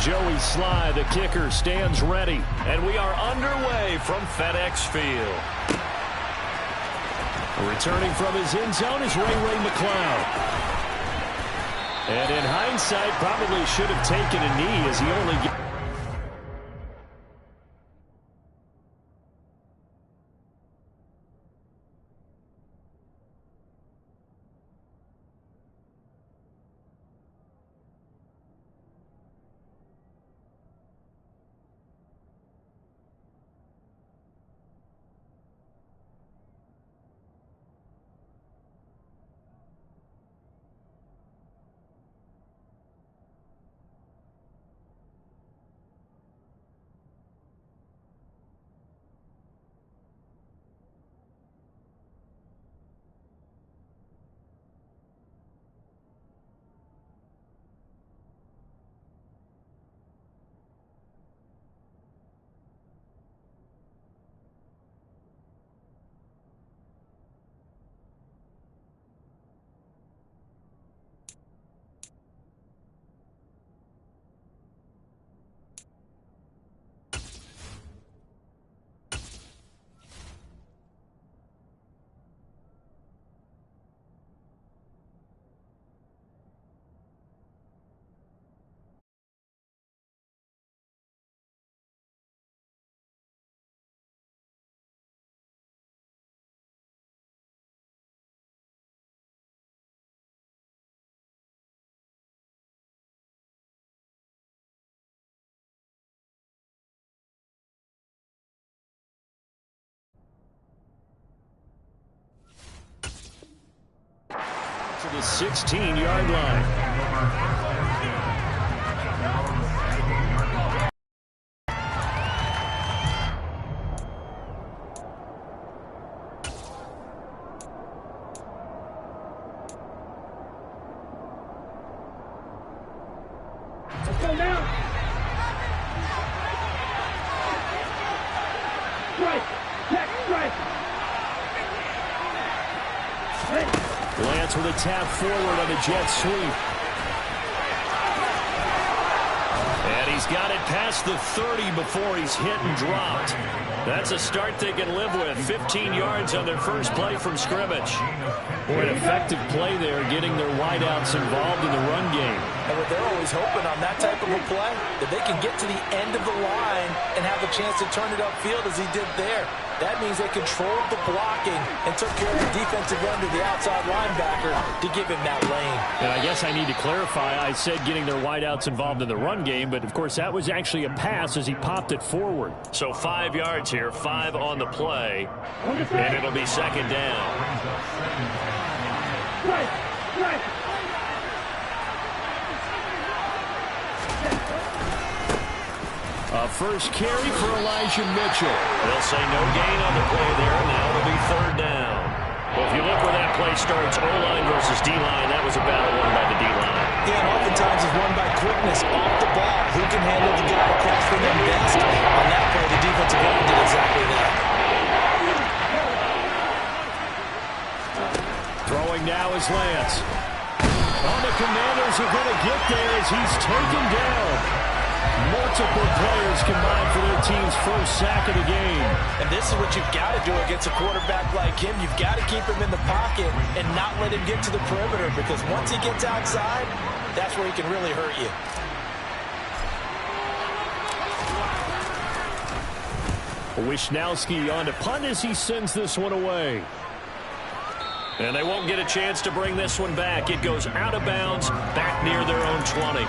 Joey Sly, the kicker, stands ready. And we are underway from FedEx Field. Returning from his end zone is Ray McCloud. And in hindsight, probably should have taken a knee as he only gets... to the 16-yard line. Let's go now. Strike. Check. Strike. Lance with a tap forward on the jet sweep. And he's got it past the 30 before he's hit and dropped. That's a start they can live with. 15 yards on their first play from scrimmage. Boy, an effective play there, getting their wideouts involved in the run game. And what they're always hoping on that type of a play, that they can get to the end of the line and have a chance to turn it upfield as he did there. That means they controlled the blocking and took care of the defensive end of the outside linebacker to give him that lane. And I guess I need to clarify, I said getting their wideouts involved in the run game, but of course that was actually a pass as he popped it forward. So 5 yards here, 5 on the play, and it'll be second down. A first carry for Elijah Mitchell. They'll say no gain on the play there, and now it'll be third down. Well, if you look where that play starts, O-line versus D-line, that was a battle won by the D-line. Yeah, and oftentimes it's won by quickness off the ball. Who can handle the guy across from them best? On that play, the defensive line did exactly that. Throwing now is Lance. Oh, the Commanders are going to get there as he's taken down. Multiple players combined for their team's first sack of the game. And this is what you've got to do against a quarterback like him. You've got to keep him in the pocket and not let him get to the perimeter, because once he gets outside, that's where he can really hurt you. Wishnowski on to punt as he sends this one away. And they won't get a chance to bring this one back. It goes out of bounds, back near their own 20.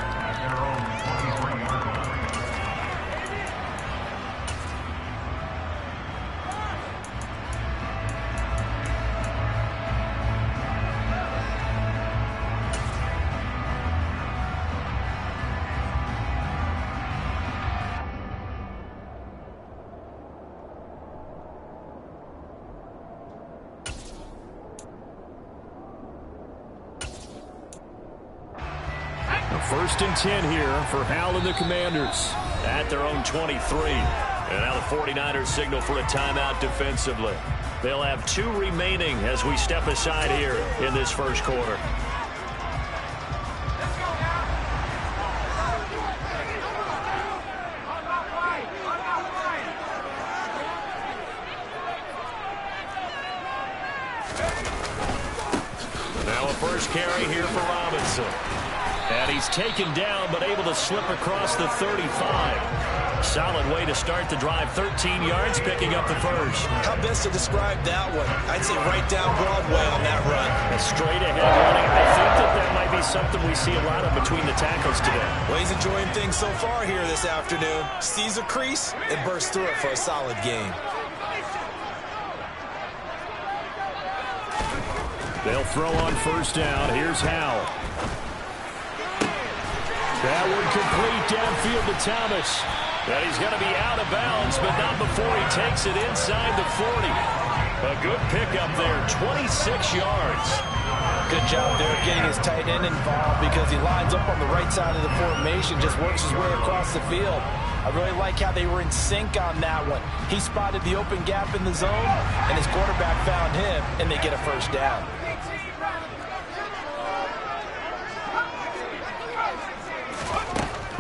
First and 10 here for Hal and the Commanders at their own 23. And now the 49ers signal for a timeout defensively. They'll have 2 remaining as we step aside here in this first quarter. first carry here for Robinson. And he's taken down, but able to slip across the 35. Solid way to start the drive. 13 yards, picking up the first. How best to describe that one? I'd say right down Broadway on that run. A straight-ahead running. I think that might be something we see a lot of between the tackles today. Well, he's enjoying things so far here this afternoon. Sees a crease and bursts through it for a solid gain. They'll throw on first down. Here's Howell. That one complete downfield to Thomas. And he's going to be out of bounds, but not before he takes it inside the 40. A good pickup there, 26 yards. Good job there getting his tight end involved because he lines up on the right side of the formation, just works his way across the field. I really like how they were in sync on that one. He spotted the open gap in the zone, and his quarterback found him, and they get a first down.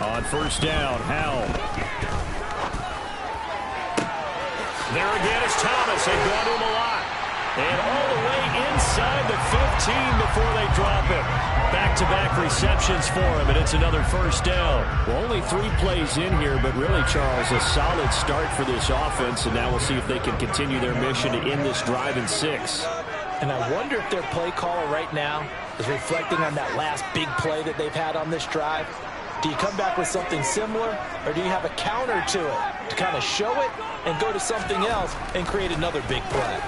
On first down, Howell. There again is Thomas. They've gone to him a lot. And all the way inside the 15 before they drop him. Back-to-back receptions for him, and it's another first down. Well, only 3 plays in here, but really, Charles, a solid start for this offense, and now we'll see if they can continue their mission to end this drive in 6. And I wonder if their play caller right now is reflecting on that last big play that they've had on this drive. Do you come back with something similar, or do you have a counter to it to kind of show it and go to something else and create another big play?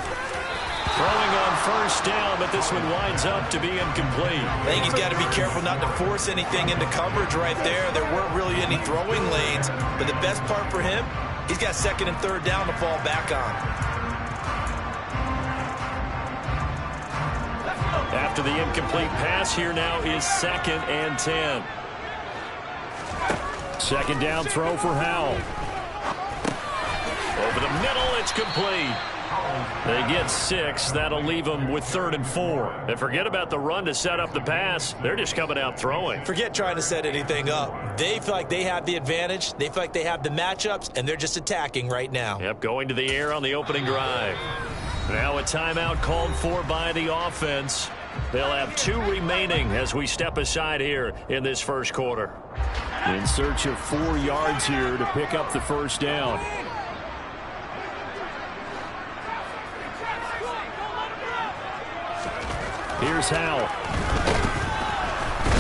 Throwing on first down, but this one winds up to be incomplete. I think he's got to be careful not to force anything into coverage right there. There weren't really any throwing lanes, but the best part for him, he's got second and third down to fall back on. After the incomplete pass, here now is 2nd and 10. Second down throw for Howell. Over the middle, it's complete. They get 6. That'll leave them with 3rd and 4. And forget about the run to set up the pass. They're just coming out throwing. Forget trying to set anything up. They feel like they have the advantage. They feel like they have the matchups, and they're just attacking right now. Yep, going to the air on the opening drive. Now a timeout called for by the offense. They'll have 2 remaining as we step aside here in this first quarter. In search of 4 yards here to pick up the first down. Here's Howell.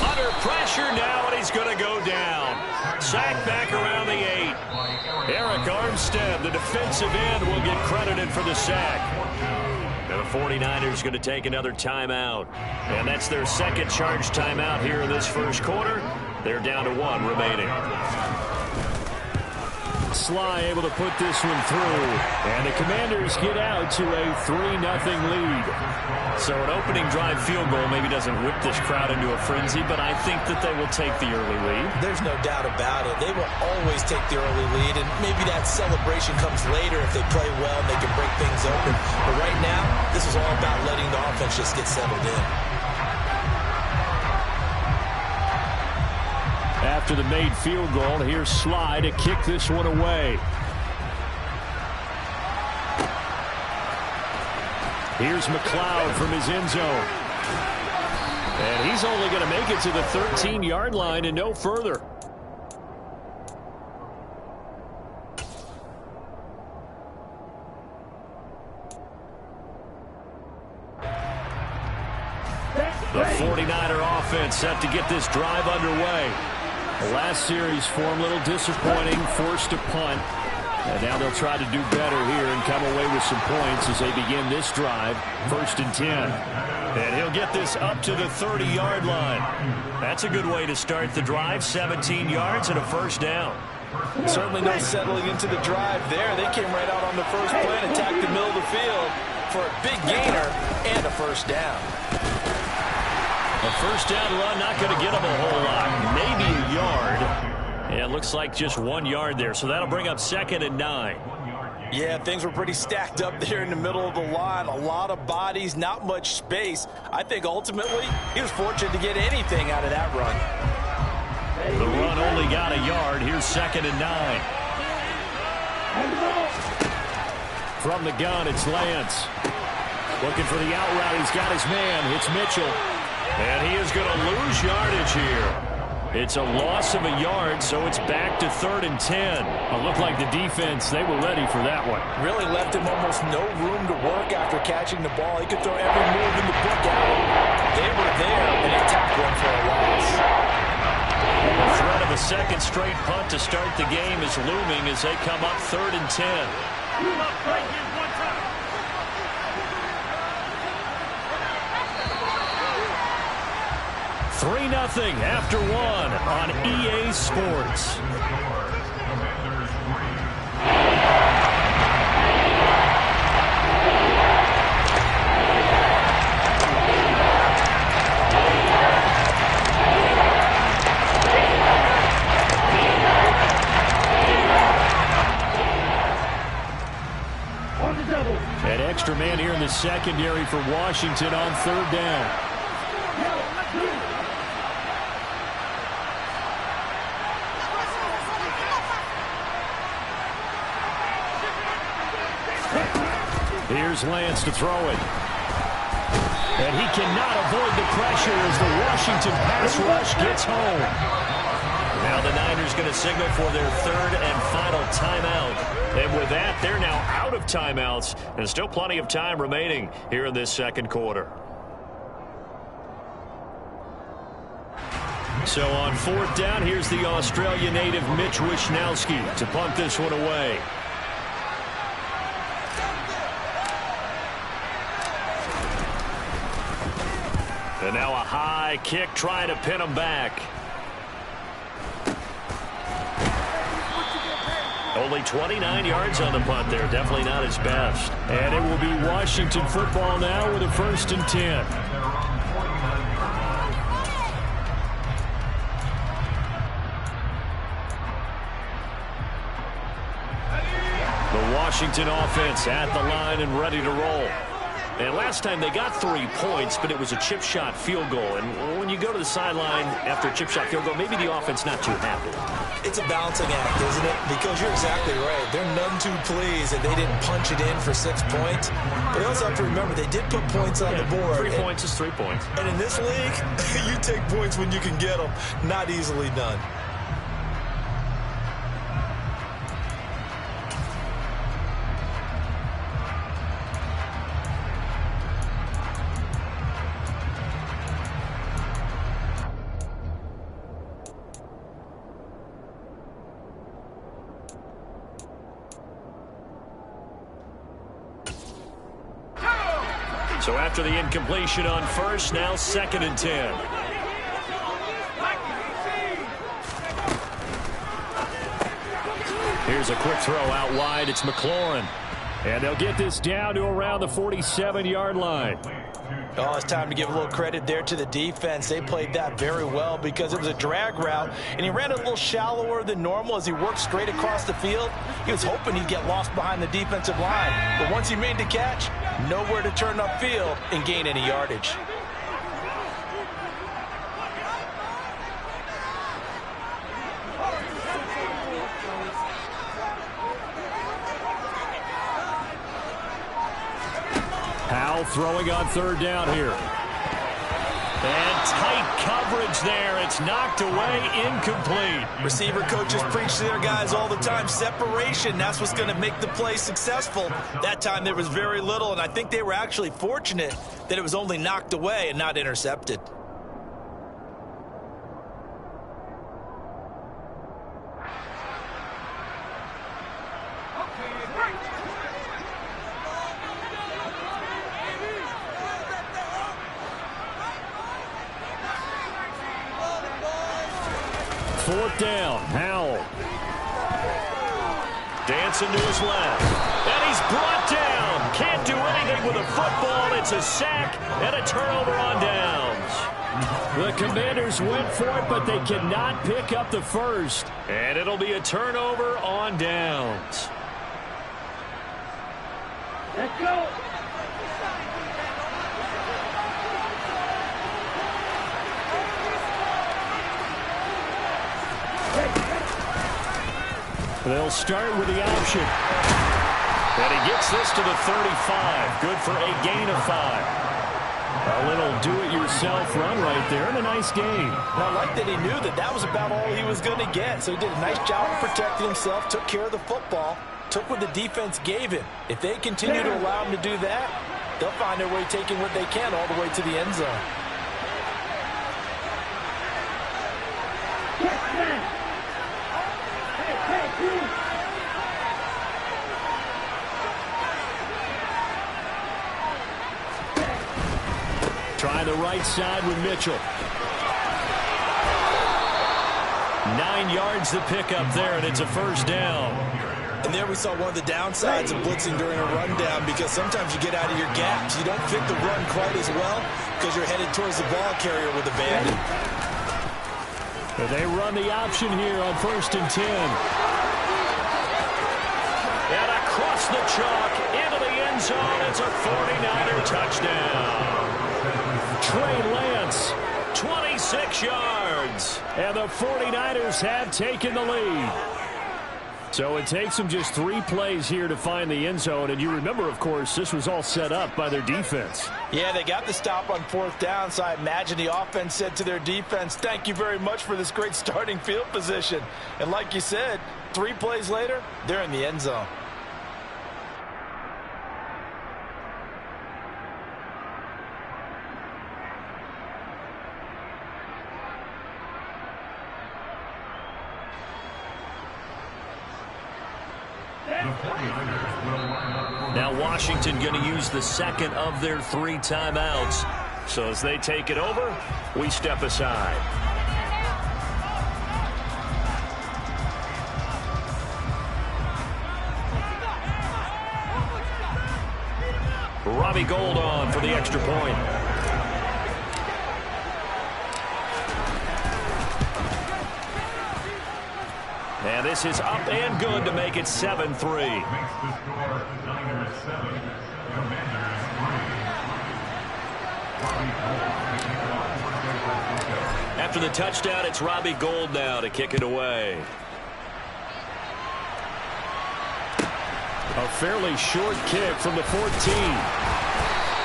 Under pressure now, and he's going to go down. Sacked back around the 8. Eric Armstead, the defensive end, will get credited for the sack. And the 49ers going to take another timeout. And that's their second charge timeout here in this first quarter. They're down to 1 remaining. Sly able to put this one through. And the Commanders get out to a 3-0 lead. So an opening drive field goal maybe doesn't whip this crowd into a frenzy, but I think that they will take the early lead. There's no doubt about it. They will always take the early lead, and maybe that celebration comes later if they play well and they can break things open. But right now, this is all about letting the offense just get settled in. After the made field goal, here's Sly to kick this one away. Here's McLeod from his end zone. And he's only going to make it to the 13-yard line and no further. The 49er offense set to get this drive underway. The last series for him, a little disappointing, forced to punt. And now they'll try to do better here and come away with some points as they begin this drive, 1st and 10. And he'll get this up to the 30-yard line. That's a good way to start the drive, 17 yards and a first down. Certainly no settling into the drive there. They came right out on the first play and attacked the middle of the field for a big gainer and a first down. A first down run, not going to get him a whole lot. Maybe a yard. And it looks like just 1 yard there. So that'll bring up 2nd and 9. Yeah, things were pretty stacked up there in the middle of the line. A lot of bodies, not much space. I think ultimately he was fortunate to get anything out of that run. The run only got a yard. Here's 2nd and 9. From the gun, it's Lance. Looking for the out route. He's got his man. It's Mitchell. And he is going to lose yardage here. It's a loss of a yard, so it's back to 3rd and 10. It looked like the defense, they were ready for that one. Really left him almost no room to work after catching the ball. He could throw every move in the book out. They were there, and he tackled him for a loss. The threat of a second straight punt to start the game is looming as they come up 3rd and 10. 3-0 after 1 on EA Sports. An extra man here in the secondary for Washington on 3rd down. Here's Lance to throw it. And he cannot avoid the pressure as the Washington pass rush gets home. Now the Niners going to signal for their 3rd and final timeout. And with that, they're now out of timeouts. And still plenty of time remaining here in this second quarter. So on 4th down, here's the Australia native Mitch Wishnowsky to punt this one away. And now a high kick trying to pin him back. Only 29 yards on the punt there. Definitely not his best. And it will be Washington football now with a 1st and 10. The Washington offense at the line and ready to roll. And last time they got 3 points, but it was a chip shot field goal. And when you go to the sideline after a chip shot field goal, maybe the offense not too happy. It's a balancing act, isn't it? Because you're exactly right. They're none too pleased that they didn't punch it in for 6 points. But you also have to remember they did put points on the board. 3 points is 3 points. And in this league, you take points when you can get them. Not easily done. So after the incompletion on 1st, now 2nd and 10. Here's a quick throw out wide. It's McLaurin. And they'll get this down to around the 47-yard line. Oh, it's time to give a little credit there to the defense. They played that very well because it was a drag route, and he ran a little shallower than normal as he worked straight across the field. He was hoping he'd get lost behind the defensive line. But once he made the catch, nowhere to turn upfield and gain any yardage. Powell throwing on 3rd down here. And tight coverage there. It's knocked away, incomplete. Receiver coaches preach to their guys all the time. Separation, that's what's going to make the play successful. That time there was very little, and I think they were actually fortunate that it was only knocked away and not intercepted. Fourth down, Howell. Dancing to his left. And he's brought down. Can't do anything with a football. It's a sack and a turnover on downs. The Commanders went for it, but they cannot pick up the first. And it'll be a turnover on downs. Let's go. They'll start with the option. And he gets this to the 35. Good for a gain of 5. A little do-it-yourself run right there, and a nice game. And I like that he knew that that was about all he was going to get. So he did a nice job of protecting himself, took care of the football, took what the defense gave him. If they continue to allow him to do that, they'll find their way taking what they can all the way to the end zone. Try the right side with Mitchell. 9 yards to pick up there, and it's a first down. And there we saw one of the downsides of blitzing during a rundown, because sometimes you get out of your gaps. You don't fit the run quite as well because you're headed towards the ball carrier with a bandit. But they run the option here on 1st and 10. And across the chalk into the end zone. It's a 49er touchdown. Trey Lance, 26 yards. and the 49ers have taken the lead. So it takes them just 3 plays here to find the end zone. And you remember, of course, this was all set up by their defense. Yeah, they got the stop on 4th down, so I imagine the offense said to their defense, thank you very much for this great starting field position. And like you said, 3 plays later, they're in the end zone. Now Washington going to use the second of their 3 timeouts. So as they take it over, we step aside. Robbie Gould on for the extra point. And this is up and good to make it 7-3. After the touchdown, it's Robbie Gould now to kick it away. A fairly short kick from the 14.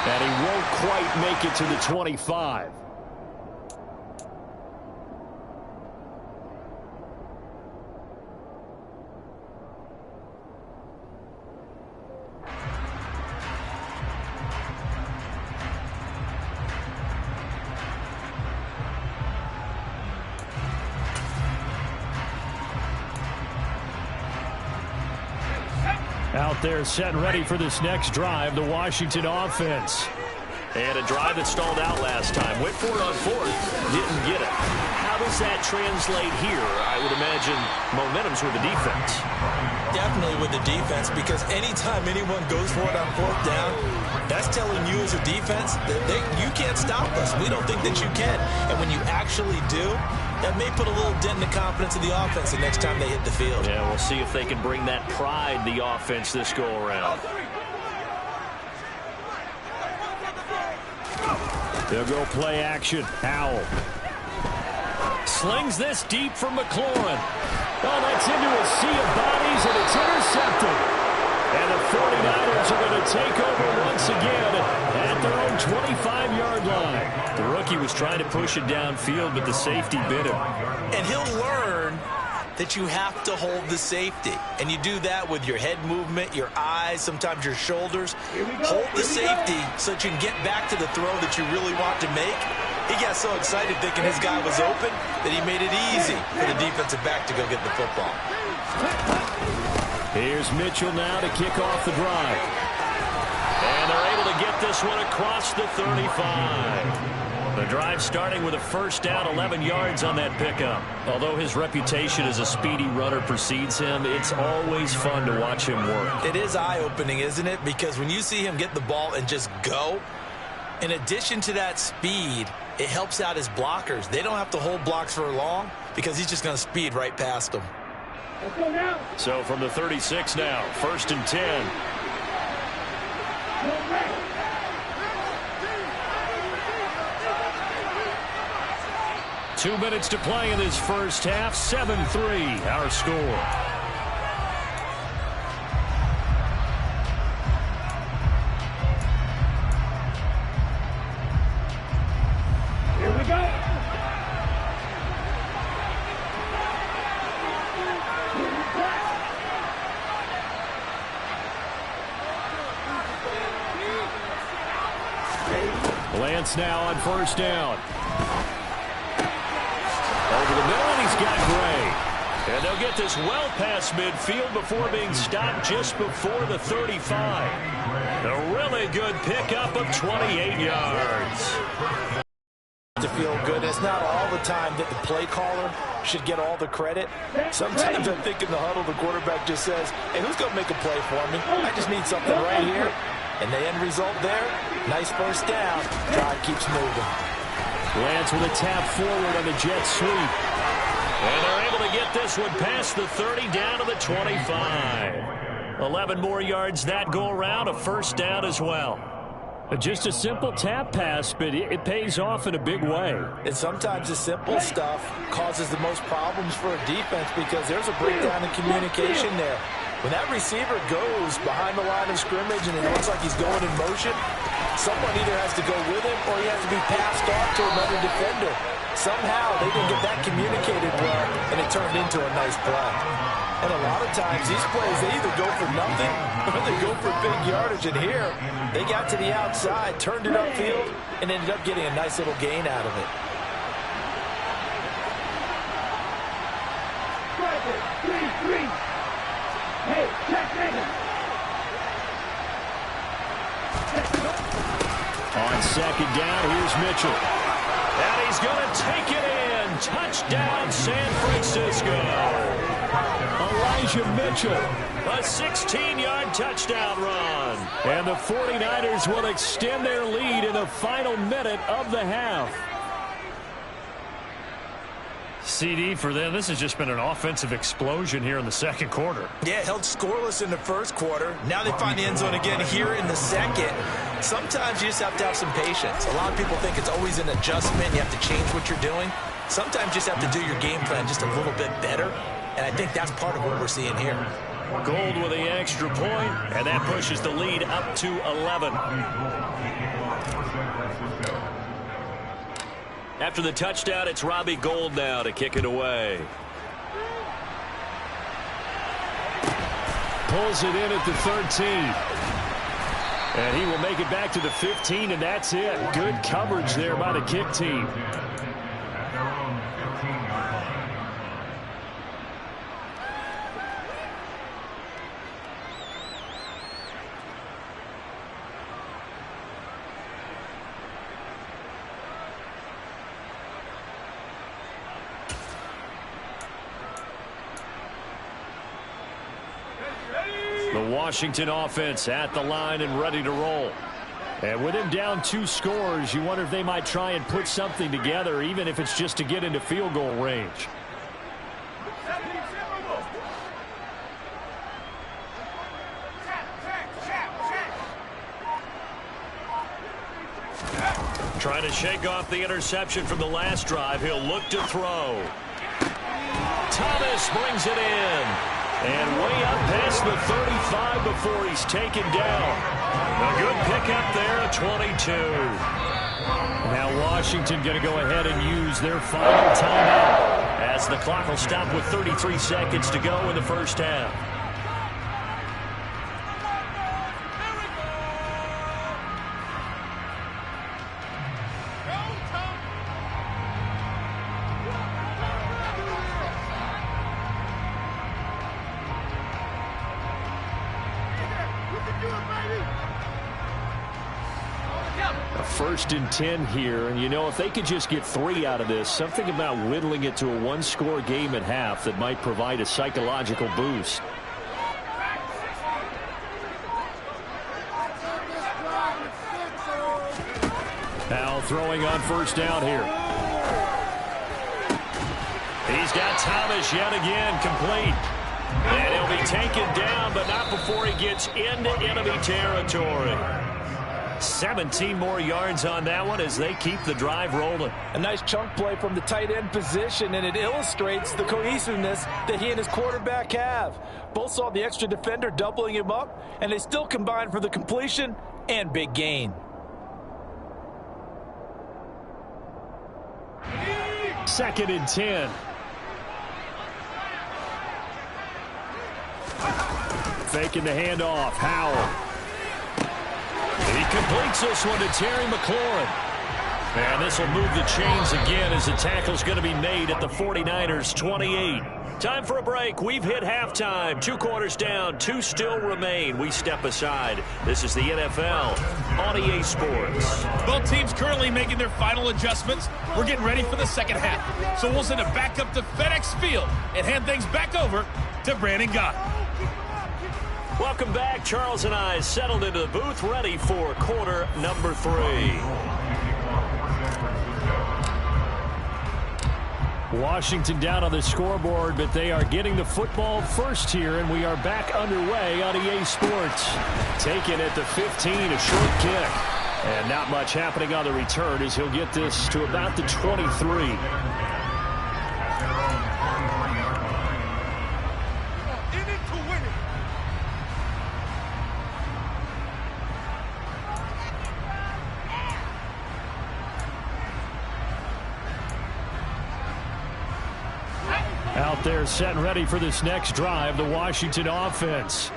And he won't quite make it to the 25. Out there set and ready for this next drive, the Washington offense. And a drive that stalled out last time. Went for it on 4th, didn't get it. How does that translate here? I would imagine momentum's with the defense. Definitely with the defense, because anytime anyone goes for it on 4th down, that's telling you as a defense that you can't stop us. We don't think that you can. And when you actually do, that may put a little dent in the confidence of the offense the next time they hit the field. Yeah, we'll see if they can bring that pride, the offense, this go-around. They'll go play action. Howell slings this deep from McLaurin. Oh, that's into a sea of bodies, and it's intercepted. And the 49ers are going to take over once again at their own 25-yard line. The rookie was trying to push it downfield, but the safety bit him. And he'll learn that you have to hold the safety. And you do that with your head movement, your eyes, sometimes your shoulders. Hold the safety so that you can get back to the throw that you really want to make. He got so excited thinking his guy was open that he made it easy for the defensive back to go get the football. Here's Mitchell now to kick off the drive. And they're able to get this one across the 35. The drive starting with a first down, 11 yards on that pickup. Although his reputation as a speedy runner precedes him, it's always fun to watch him work. It is eye-opening, isn't it? Because when you see him get the ball and just go, in addition to that speed, it helps out his blockers. They don't have to hold blocks for long because he's just going to speed right past them. So from the 36 now, 1st and 10. 2 minutes to play in this first half. 7-3, our score. offense now on first down. Over the middle, and he's got Gray. And they'll get this well past midfield before being stopped just before the 35. A really good pickup of 28 yards. To feel good. It's not all the time that the play caller should get all the credit. Sometimes I think in the huddle, the quarterback just says, hey, who's going to make a play for me? I just need something right here. And the end result there, nice first down. Drive keeps moving. Lance with a tap forward on the jet sweep. And they're able to get this one past the 30 down to the 25. 11 more yards that go around, a first down as well. Just a simple tap pass, but it pays off in a big way. And sometimes the simple stuff causes the most problems for a defense because there's a breakdown in communication there. When that receiver goes behind the line of scrimmage and it looks like he's going in motion, someone either has to go with him or he has to be passed off to another defender. Somehow they didn't get that communicated well, and it turned into a nice play. And a lot of times these plays, they either go for nothing or they go for big yardage. And here, they got to the outside, turned it upfield, and ended up getting a nice little gain out of it. Hey, check it. On second down, here's Mitchell. And he's going to take it in. Touchdown, San Francisco. Elijah Mitchell. A 16-yard touchdown run. And the 49ers will extend their lead in the final minute of the half. CD for them. This has just been an offensive explosion here in the second quarter. Yeah, held scoreless in the first quarter. Now they find the end zone again here in the second. Sometimes you just have to have some patience. A lot of people think it's always an adjustment. You have to change what you're doing. Sometimes you just have to do your game plan just a little bit better. And I think that's part of what we're seeing here. Gold with the extra point, and that pushes the lead up to 11. After the touchdown, it's Robbie Gould now to kick it away. Pulls it in at the 13. And he will make it back to the 15, and that's it. Good coverage there by the kick team. The Washington offense at the line and ready to roll. And with him down 2 scores, you wonder if they might try and put something together, even if it's just to get into field goal range. Trying to shake off the interception from the last drive. He'll look to throw. Thomas brings it in. And way up past the 35 before he's taken down. A good pickup there at 22. Now Washington going to go ahead and use their final timeout, as the clock will stop with 33 seconds to go in the first half. A 1st and 10 here, and you know, if they could just get 3 out of this, something about whittling it to a 1-score game at half that might provide a psychological boost. Now throwing on first down here. He's got Thomas yet again complete. And he'll be taken down, but not before he gets into enemy territory. 17 more yards on that one as they keep the drive rolling. A nice chunk play from the tight end position, and it illustrates the cohesiveness that he and his quarterback have. Both saw the extra defender doubling him up, and they still combined for the completion and big gain. Second and 10. Faking the handoff. Howell. He completes this one to Terry McLaurin. And this will move the chains again as the tackle's going to be made at the 49ers 28. Time for a break. We've hit halftime. 2 quarters down. 2 still remain. We step aside. This is the NFL on EA Sports. Both teams currently making their final adjustments. We're getting ready for the second half. So we'll send it back up to FedEx Field and hand things back over to Brandon Gott. Welcome back. Charles and I settled into the booth, ready for quarter number 3. Washington down on the scoreboard, but they are getting the football first here, and we are back underway on EA Sports. Taken at the 15, a short kick. And not much happening on the return as he'll get this to about the 23. Out there set and ready for this next drive, the Washington offense.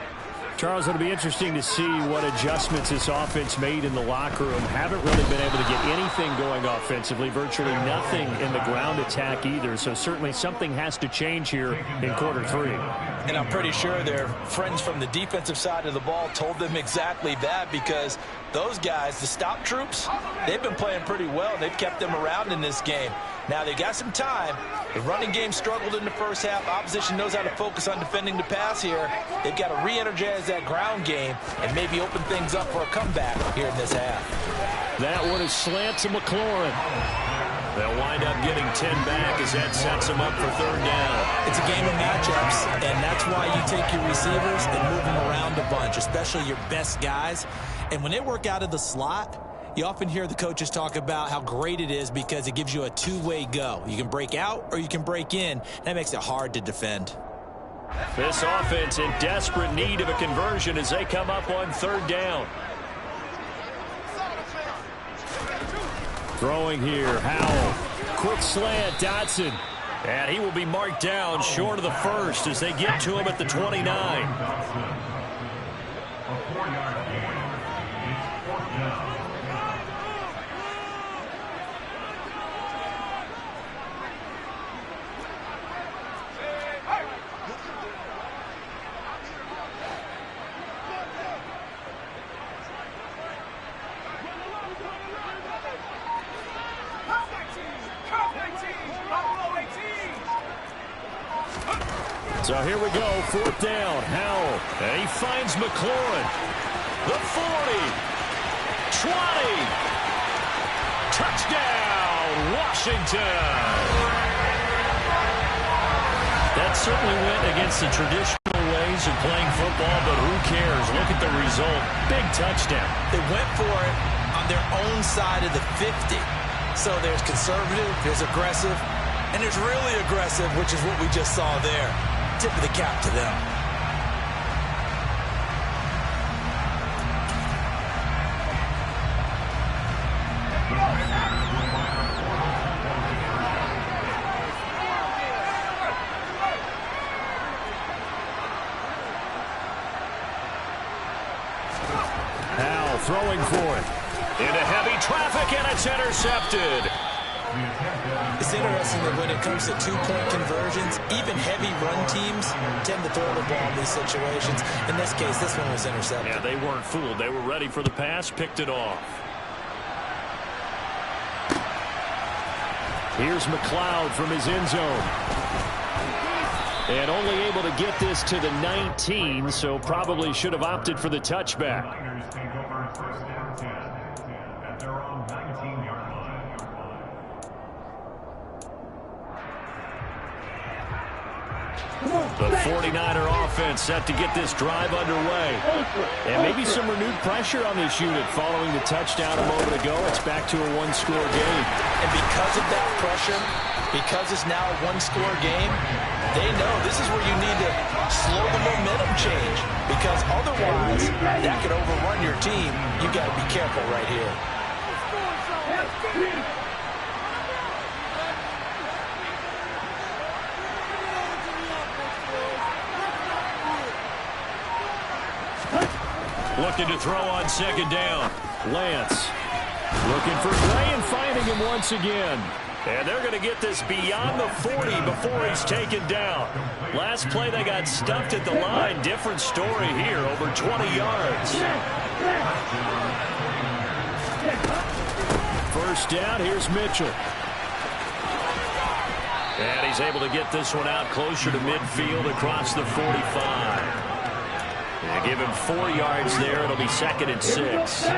Charles, it'll be interesting to see what adjustments this offense made in the locker room. Haven't really been able to get anything going offensively, virtually nothing in the ground attack either. So certainly something has to change here in quarter 3. And I'm pretty sure their friends from the defensive side of the ball told them exactly that, because those guys, the stop troops, they've been playing pretty well. They've kept them around in this game. Now they got some time. The running game struggled in the first half. Opposition knows how to focus on defending the pass here. They've got to re-energize that ground game and maybe open things up for a comeback here in this half. That one is slant to McLaurin. They'll wind up getting 10 back as that sets them up for 3rd down. It's a game of matchups, and that's why you take your receivers and move them around a bunch, especially your best guys. And when they work out of the slot, you often hear the coaches talk about how great it is because it gives you a two-way go. You can break out or you can break in. That makes it hard to defend. This offense in desperate need of a conversion as they come up on 3rd down. Throwing here, Howell. Quick slant, Dotson. And he will be marked down short of the first as they get to him at the 29. So here we go, 4th down, Howell. And he finds McLaurin. The 40. 20. Touchdown, Washington. That certainly went against the traditional ways of playing football, but who cares? Look at the result. Big touchdown. They went for it on their own side of the 50. So there's conservative, there's aggressive, and there's really aggressive, which is what we just saw there. Tip of the cap to them. Howell throwing for it. Into heavy traffic, and it's intercepted. It's interesting that when it comes to two-point conversions, even heavy run teams tend to throw the ball in these situations. In this case, this one was intercepted. Yeah, they weren't fooled. They were ready for the pass, picked it off. Here's McLeod from his end zone. And only able to get this to the 19, so probably should have opted for the touchback. The 49er offense set to get this drive underway. And maybe some renewed pressure on this unit following the touchdown a moment ago. It's back to a one-score game. And because of that pressure, because it's now a one-score game, they know this is where you need to slow the momentum change. Because otherwise, that could overrun your team. You've got to be careful right here. Looking to throw on 2nd down. Lance. Looking for Gray and finding him once again. And they're going to get this beyond the 40 before he's taken down. Last play, they got stuffed at the line. Different story here, over 20 yards. First down, here's Mitchell. And he's able to get this one out closer to midfield across the 45. And give him 4 yards there. It'll be 2nd and 6.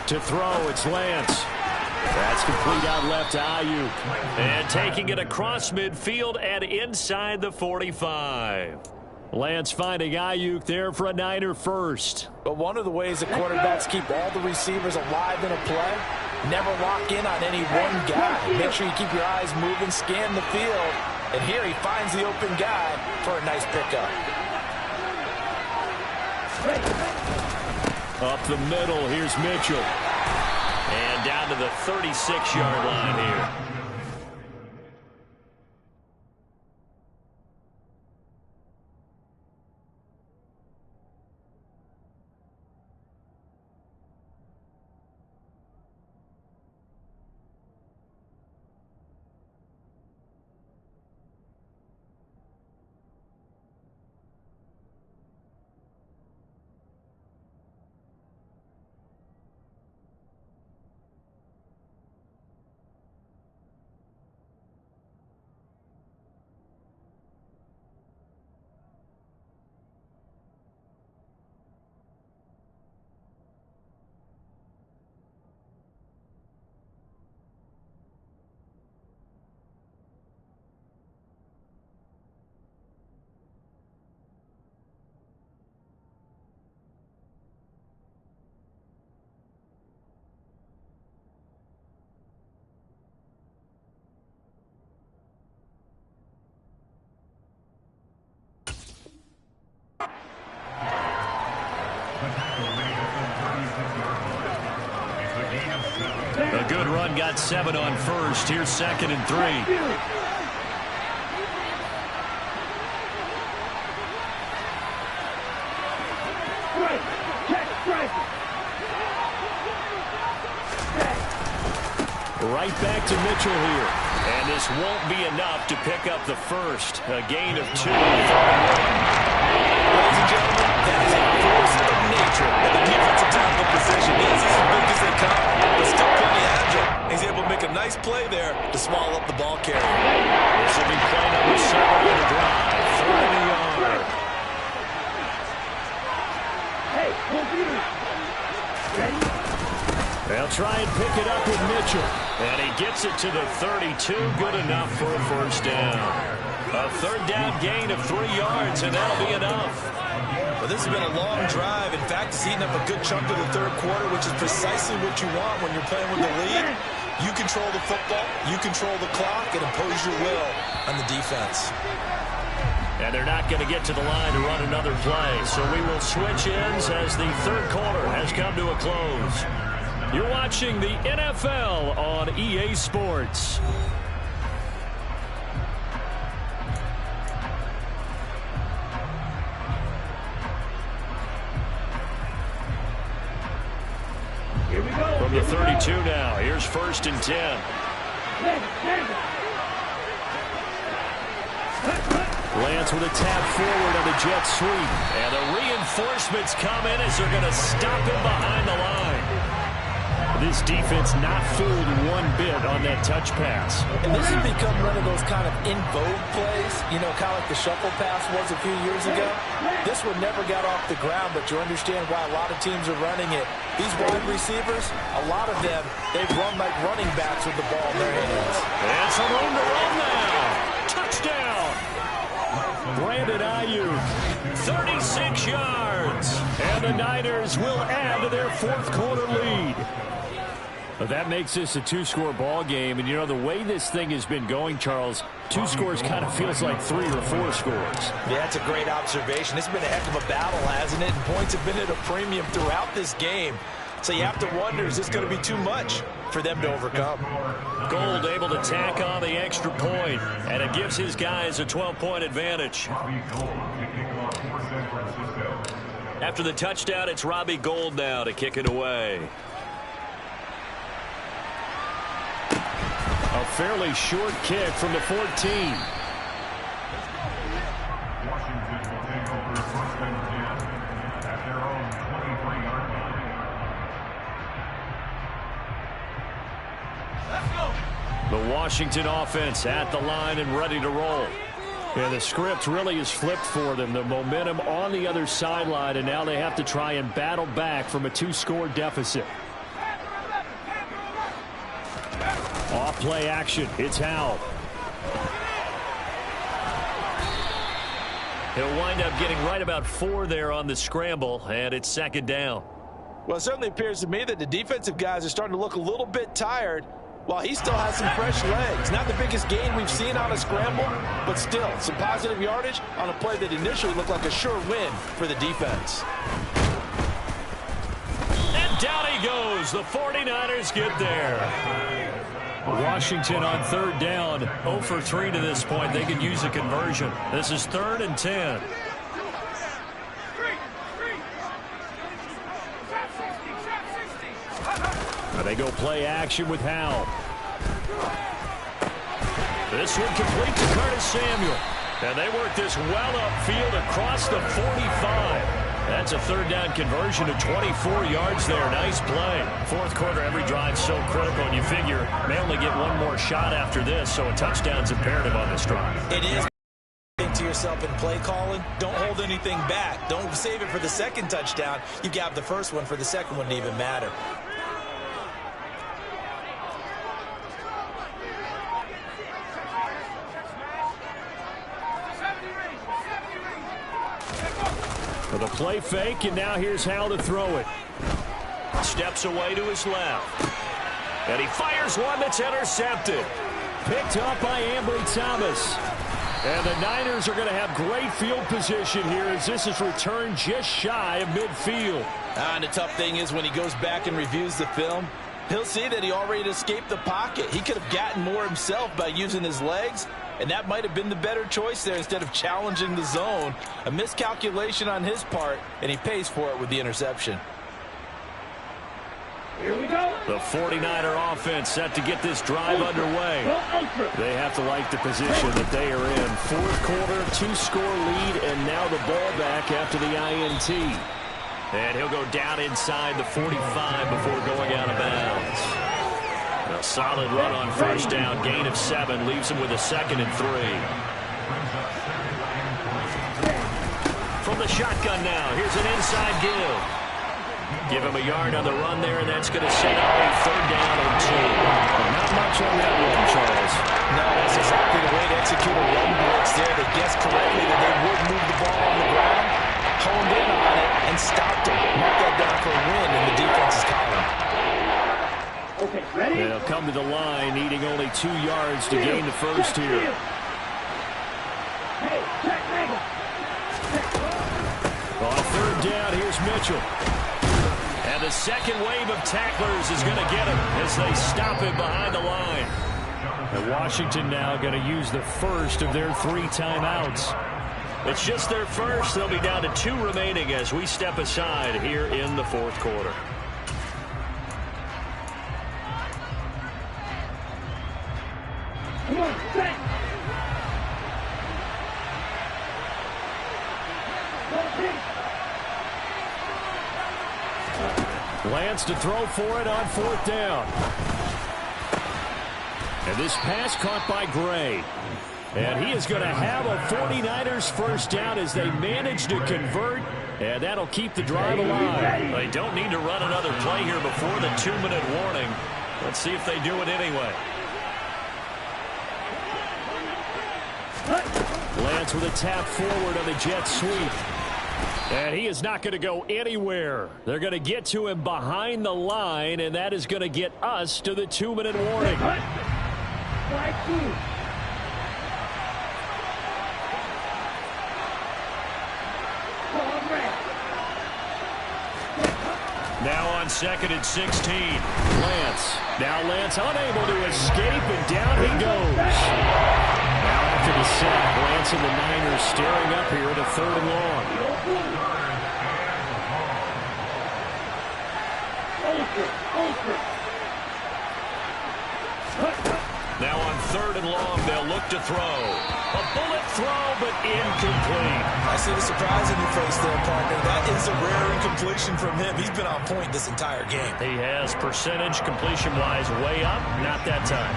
To throw, it's Lance. That's complete out left to Ayuk. And taking it across midfield and inside the 45. Lance finding Ayuk there for a Niner first. But one of the ways the quarterbacks keep all the receivers alive in a play, never lock in on any one guy. Make sure you keep your eyes moving, scan the field. And here he finds the open guy for a nice pickup. Up the middle, here's Mitchell. And down to the 36-yard line here. A good run, got 7 on first. Here's 2nd and 3. Right back to Mitchell here. And this won't be enough to pick up the first. A gain of 2. Ladies and gentlemen, that is a force of nature at the defensive tackle position. He's as big as they come, but still pretty agile. He's able to make a nice play there to swallow up the ball carrier. This will be play number 7 on the drive. 30 yard. Hey, computer. Ready? They'll try and pick it up with Mitchell. And he gets it to the 32. Good enough for a first down. A 3rd down gain of 3 yards, and that'll be enough. Well, this has been a long drive. In fact, it's eaten up a good chunk of the 3rd quarter, which is precisely what you want when you're playing with the lead. You control the football, you control the clock, and impose your will on the defense. And they're not going to get to the line to run another play, so we will switch ends as the 3rd quarter has come to a close. You're watching the NFL on EA Sports. Here we go. From the 32 now, here's 1st and 10. Lance with a tap forward on the jet sweep. And the reinforcements come in as they're going to stop him behind the line. This defense not fooled one bit on that touch pass. And this has become one of those kind of in vogue plays, you know, kind of like the shuffle pass was a few years ago. This one never got off the ground, but you understand why a lot of teams are running it. These wide receivers, a lot of them, they've run like running backs with the ball in their hands. And some room to run now. Touchdown. Brandon Ayuk. 36 yards. And the Niners will add to their 4th quarter lead. But that makes this a 2-score ball game. And, you know, the way this thing has been going, Charles, 2 scores kind of feels like 3 or 4 scores. Yeah, that's a great observation. It's been a heck of a battle, hasn't it? And points have been at a premium throughout this game. So you have to wonder, is this going to be too much for them to overcome? Gold able to tack on the extra point, and it gives his guys a 12-point advantage. After the touchdown, it's Robbie Gould now to kick it away. A fairly short kick from the 14. The Washington offense at the line and ready to roll. Yeah, the script really is flipped for them. The momentum on the other sideline, and now they have to try and battle back from a 2-score deficit. Off play action. It's Howell. He'll wind up getting right about 4 there on the scramble, and it's second down. Well, it certainly appears to me that the defensive guys are starting to look a little bit tired, while he still has some fresh legs. Not the biggest gain we've seen on a scramble, but still some positive yardage on a play that initially looked like a sure win for the defense. And down he goes. The 49ers get there. Washington on third down. 0 for 3 to this point. They could use a conversion. This is 3rd and 10. They go play action with Howell. This one complete to Curtis Samuel. And they work this well upfield across the 45. That's a 3rd down conversion of 24 yards there. Nice play. Fourth quarter, every drive so critical, and you figure they only get one more shot after this, so a touchdown's imperative on this drive. It is. Think to yourself in play calling, don't hold anything back. Don't save it for the second touchdown. You got the first one for the second one to even matter. For the play fake, and now here's how to throw it. Steps away to his left. And he fires one that's intercepted. Picked up by Ambry Thomas. And the Niners are going to have great field position here as this is returned just shy of midfield. And the tough thing is when he goes back and reviews the film, he'll see that he already escaped the pocket. He could have gotten more himself by using his legs, and that might have been the better choice there instead of challenging the zone. A miscalculation on his part, and he pays for it with the interception. Here we go. The 49er offense set to get this drive underway. They have to like the position that they are in. Fourth quarter, 2-score lead, and now the ball back after the INT. And he'll go down inside the 45 before going out of bounds. A solid run on first down, gain of 7, leaves him with a 2nd and 3. From the shotgun now, here's an inside give. Give him a yard on the run there, and that's going to set up a 3rd down and 2. Not much on that one, Charles. No, that's exactly the way to execute a run blitz there. They guessed correctly that they would move the ball on the ground, honed in on it, and stopped him. Mark that down for a win in the defense's column. Okay, ready? They'll come to the line, needing only 2 yards to gain the first here. Hey, check angle. On 3rd down, here's Mitchell. And the second wave of tacklers is going to get him as they stop him behind the line. And Washington now going to use the first of their 3 timeouts. It's just their first. They'll be down to 2 remaining as we step aside here in the 4th quarter. Come on, set. Lance to throw for it on 4th down. And this pass caught by Gray. And he is going to have a 49ers first down as they manage to convert. And that'll keep the drive alive. They don't need to run another play here before the 2-minute warning. Let's see if they do it anyway. Lance with a tap forward on the jet sweep. And he is not going to go anywhere. They're going to get to him behind the line, and that is going to get us to the 2-minute warning. Flag 2. Now on on 2nd and 16. Lance. Now Lance unable to escape, and down he goes. Now after the sack, Lance and the Niners staring up here at a 3rd and long. Now on 3rd and long, they'll look to throw. A bullet throw, but incomplete. I see the surprise in your face there, partner. That is a rare incompletion from him. He's been on point this entire game. He has percentage completion-wise way up. Not that time.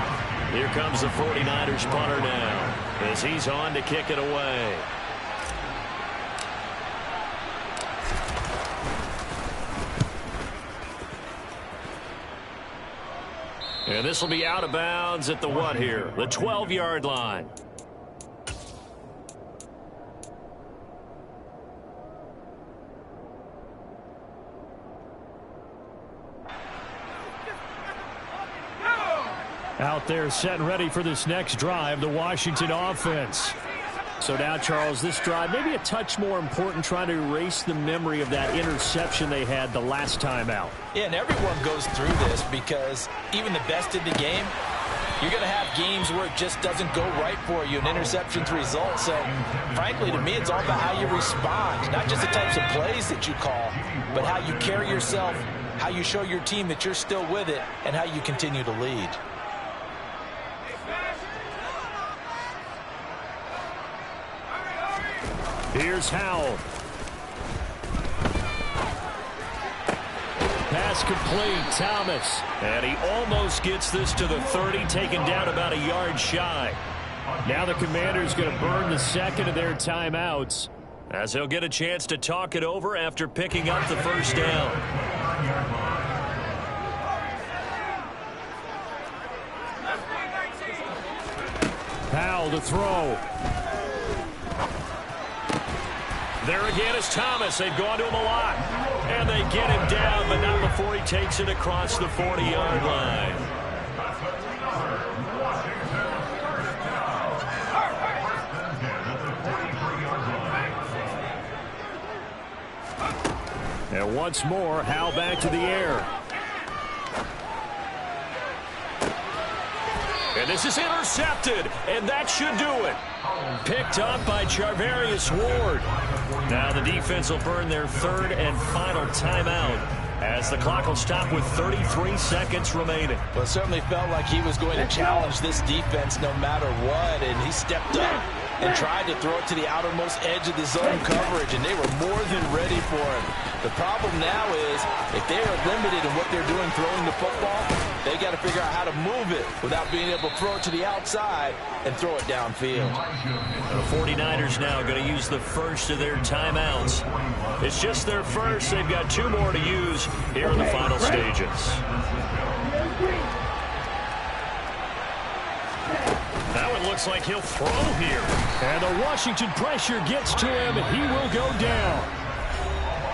Here comes the 49ers punter now as he's on to kick it away. And this will be out of bounds at the what here? The 12-yard line. Out there set and ready for this next drive, the Washington offense. So now, Charles, this drive maybe a touch more important, trying to erase the memory of that interception they had the last time out. Yeah, and everyone goes through this because even the best in the game, you're going to have games where it just doesn't go right for you, and interceptions result. So, frankly, to me, it's all about how you respond, not just the types of plays that you call, but how you carry yourself, how you show your team that you're still with it, and how you continue to lead. Here's Howell. Pass complete, Thomas. And he almost gets this to the 30, taken down about a yard shy. Now the Commanders going to burn the second of their timeouts, as he'll get a chance to talk it over after picking up the first down. Howell to throw. There again is Thomas. They've gone to him a lot. And they get him down, but not before he takes it across the 40-yard line. And once more, Howell back to the air. And this is intercepted, and that should do it. Picked up by Charvarius Ward. Now the defense will burn their 3rd and final timeout as the clock will stop with 33 seconds remaining. Well, it certainly felt like he was going to challenge this defense no matter what, and he stepped up and tried to throw it to the outermost edge of the zone coverage, and they were more than ready for him. The problem now is if they are limited in what they're doing throwing the football, they got to figure out how to move it without being able to throw it to the outside and throw it downfield. The 49ers now going to use the first of their timeouts. It's just their first. They've got 2 more to use here in the final stages. Now it looks like he'll throw here. And the Washington pressure gets to him. He will go down.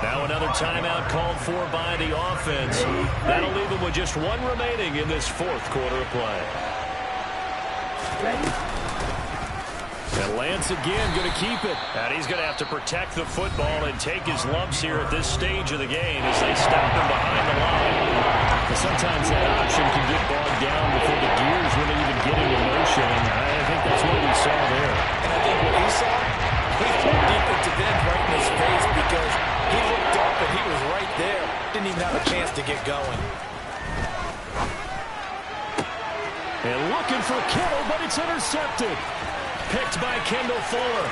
Now another timeout called for by the offense. That'll leave them with just 1 remaining in this 4th quarter of play. And Lance again going to keep it. And he's going to have to protect the football and take his lumps here at this stage of the game as they stop him behind the line. But sometimes that option can get bogged down before the gears really even get into motion. And I think that's what we saw there. And I think what he saw, he threw defensive end right in his face because he looked up and he was right there. Didn't even have a chance to get going. And looking for Kittle, but it's intercepted. Picked by Kendall Fuller.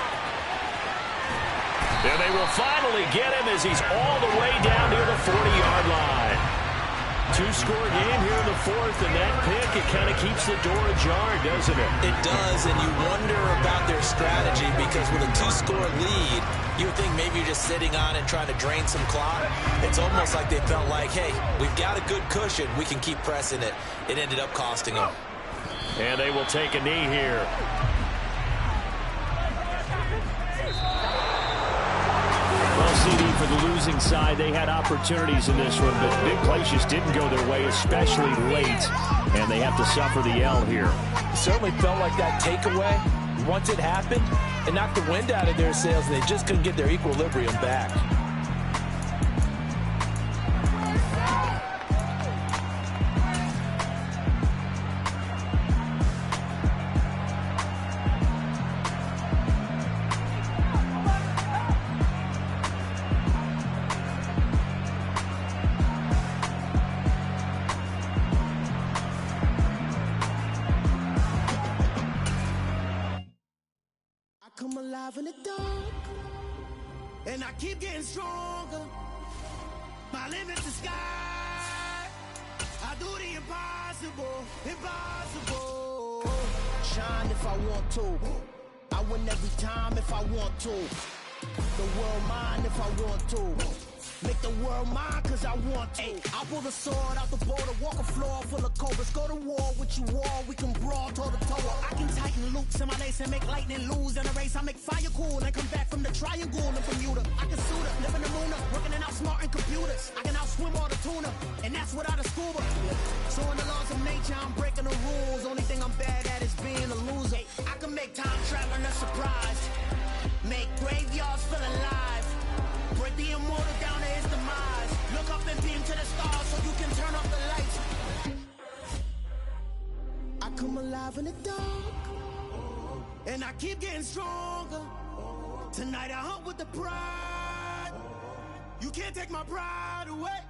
And they will finally get him as he's all the way down near the 40-yard line. 2-score game here in the 4th, and that pick, it kind of keeps the door ajar, doesn't it? It does, and you wonder about their strategy because with a 2-score lead, you would think maybe you're just sitting on and trying to drain some clock. It's almost like they felt like, hey, we've got a good cushion. We can keep pressing it. It ended up costing them. And they will take a knee here. Well, CD, for the losing side, they had opportunities in this one, but big plays just didn't go their way, especially late, and they have to suffer the L here. It certainly felt like that takeaway, once it happened, it knocked the wind out of their sails, and they just couldn't get their equilibrium back. come alive in the dark, and I keep getting stronger. My limit's the sky. I do the impossible, impossible. Shine if I want to. I win every time if I want to. The world mine if I want to. Make the world mine cause I want to. I'll pull the sword out the border, walk a floor full of cobras. Go to war with you all, we can brawl toe to toe. I can tighten loops in my lace and make lightning lose in a race. I make fire cool and come back from the triangle in Bermuda. I can suit her, live in the moon, working and outsmarting computers. I can outswim all the tuna, and that's without a scuba. So in the laws of nature, I'm breaking the rules. Only thing I'm bad at is being a loser. I can make time traveling a surprise. Make graveyards feel alive. Break the immortal down to his demise. Look up and beam to the stars so you can turn off the lights. I come alive in the dark, and I keep getting stronger. Tonight I hunt with the pride. You can't take my pride away.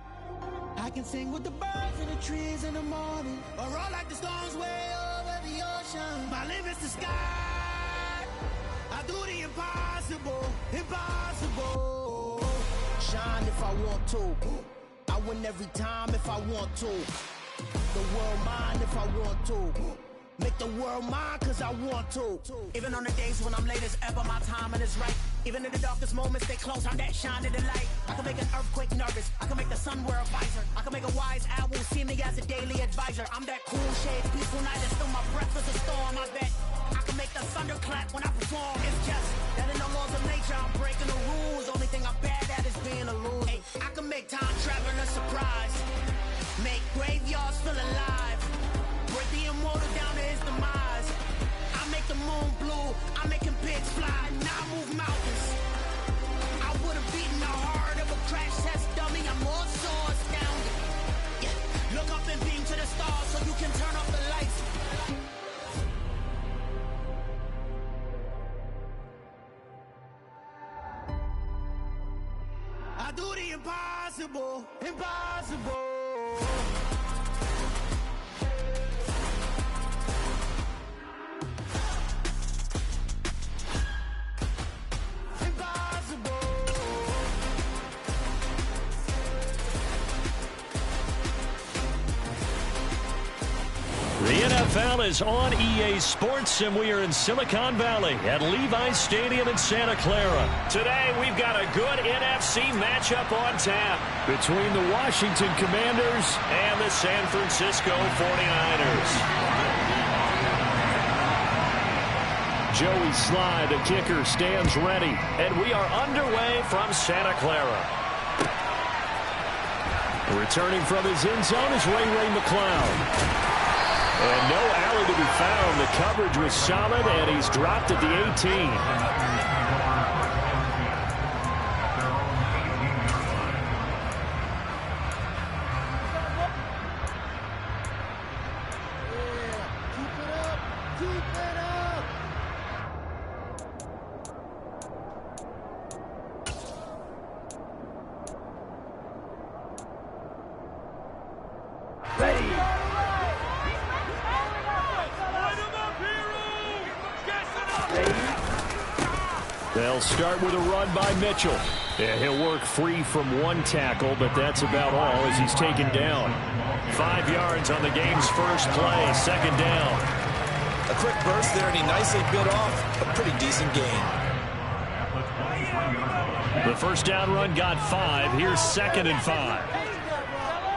I can sing with the birds and the trees in the morning, or roll like the storms way over the ocean. My limit's the sky. I do the impossible, impossible. Shine if I want to. I win every time if I want to. The world mine if I want to. Make the world mine cause I want to. Even on the days when I'm late as ever, my timing is right. Even in the darkest moments, stay close, I'm that shine in the light. I can make an earthquake nervous, I can make the sun wear a visor. I can make a wise owl see me as a daily advisor. I'm that cool shade, peaceful night, and still my breath is a storm, I bet. I can make the thunder clap when I perform. It's just that in the laws of nature, I'm breaking the rules. Only thing I'm bad at is being a loser. I can make time traveling a surprise. Make graveyards feel alive. Break the immortal down to his demise. I make the moon blue, I'm making pigs fly. Now I move mountains. I would have beaten the heart of a crash test dummy. I'm more so astounded. Yeah. Look up and beam to the stars so you can turn off the lights. I do the impossible, impossible. The NFL is on EA Sports, and we are in Silicon Valley at Levi's Stadium in Santa Clara. Today, we've got a good NFC matchup on tap between the Washington Commanders and the San Francisco 49ers. Joey Sly, the kicker, stands ready, and we are underway from Santa Clara. Returning from his end zone is Ray McCloud. And no alley to be found. The coverage was solid, and he's dropped at the 18. They'll start with a run by Mitchell. And he'll work free from one tackle, but that's about all as he's taken down. 5 yards on the game's first play, second down. A quick burst there, and he nicely bit off a pretty decent gain. The first down run got 5. Here's 2nd and 5.